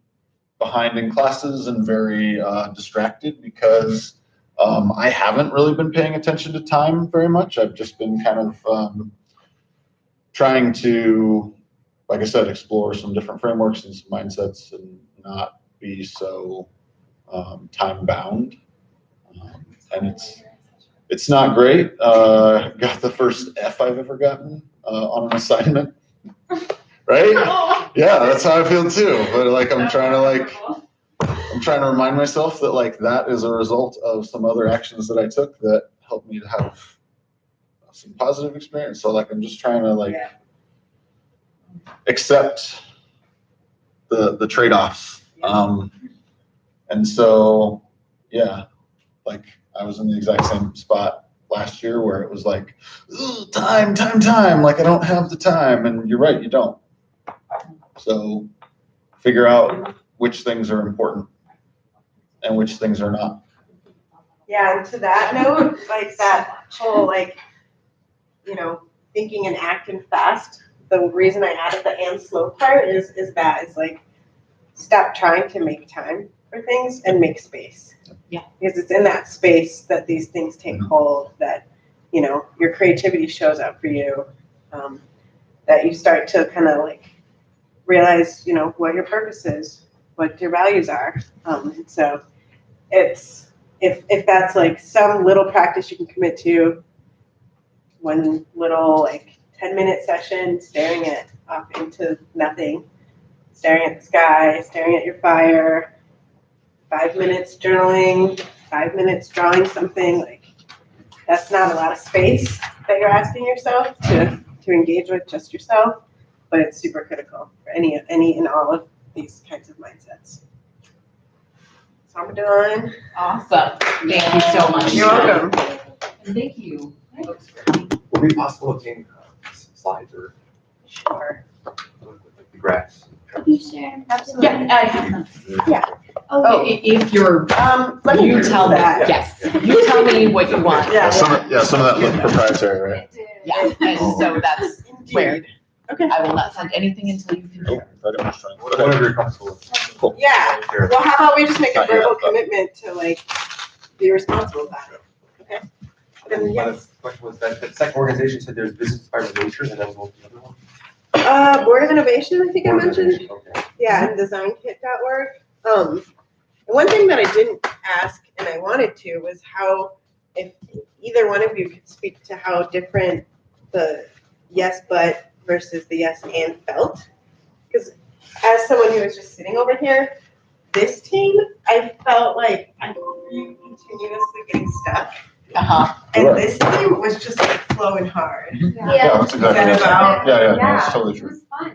behind in classes and very distracted because I haven't really been paying attention to time very much. I've just been kind of trying to, like I said, explore some different frameworks and some mindsets and not be so time bound. And it's not great. Got the first F I've ever gotten on an assignment. Right? Yeah, that's how I feel too. But like I'm trying to remind myself that like that is a result of some other actions that I took that helped me to have some positive experience. So like I'm just trying to like accept the trade-offs. And so yeah, like I was in the exact same spot last year where it was like, time. Like I don't have the time. And you're right, you don't. So figure out which things are important and which things are not. Yeah, and to that note, like that whole like, thinking and acting fast. The reason I added the and slow part is like stop trying to make time for things and make space. Yeah. Because it's in that space that these things take hold, that your creativity shows up for you, that you start to kind of like realize what your purpose is, what your values are. So it's if that's like some little practice you can commit to, one little like 10-minute session, staring off into nothing, staring at the sky, staring at your fire, 5 minutes journaling, 5 minutes drawing something, like that's not a lot of space that you're asking yourself to engage with just yourself, but it's super critical for any and all of these kinds of mindsets. So I'm done. Awesome. Thank you so much. You're welcome. And thank you. Would it be possible to obtain slides or Sure. the graphs? You share. Absolutely. Yeah, I have them. Yeah. Oh, if you're, Let me you do tell me, that. yes, you tell me what you want. Yeah. Some of that looked proprietary, right? Yeah, and so that's where Okay. I will not send anything until you can. Oh, very much trying. Whatever you're comfortable with. Cool. Yeah. Sure. Well, how about we just make a Not yet, verbal but- commitment to like be responsible about it? Okay. And My yes, question was that the second organization said there's business inspired nature, and then what was the other one? Board of Innovation, I think I mentioned. Okay. Yeah, and designkit.org. One thing that I didn't ask and I wanted to was how, if either one of you could speak to how different the yes but versus the yes and felt. Because as someone who was just sitting over here, this team, I felt like I'm continuously getting stuck. Uh-huh. And this team was just like flowing hard. Yeah, that's exactly, Is that about- yeah, no, Yeah, that's totally it true. was fun.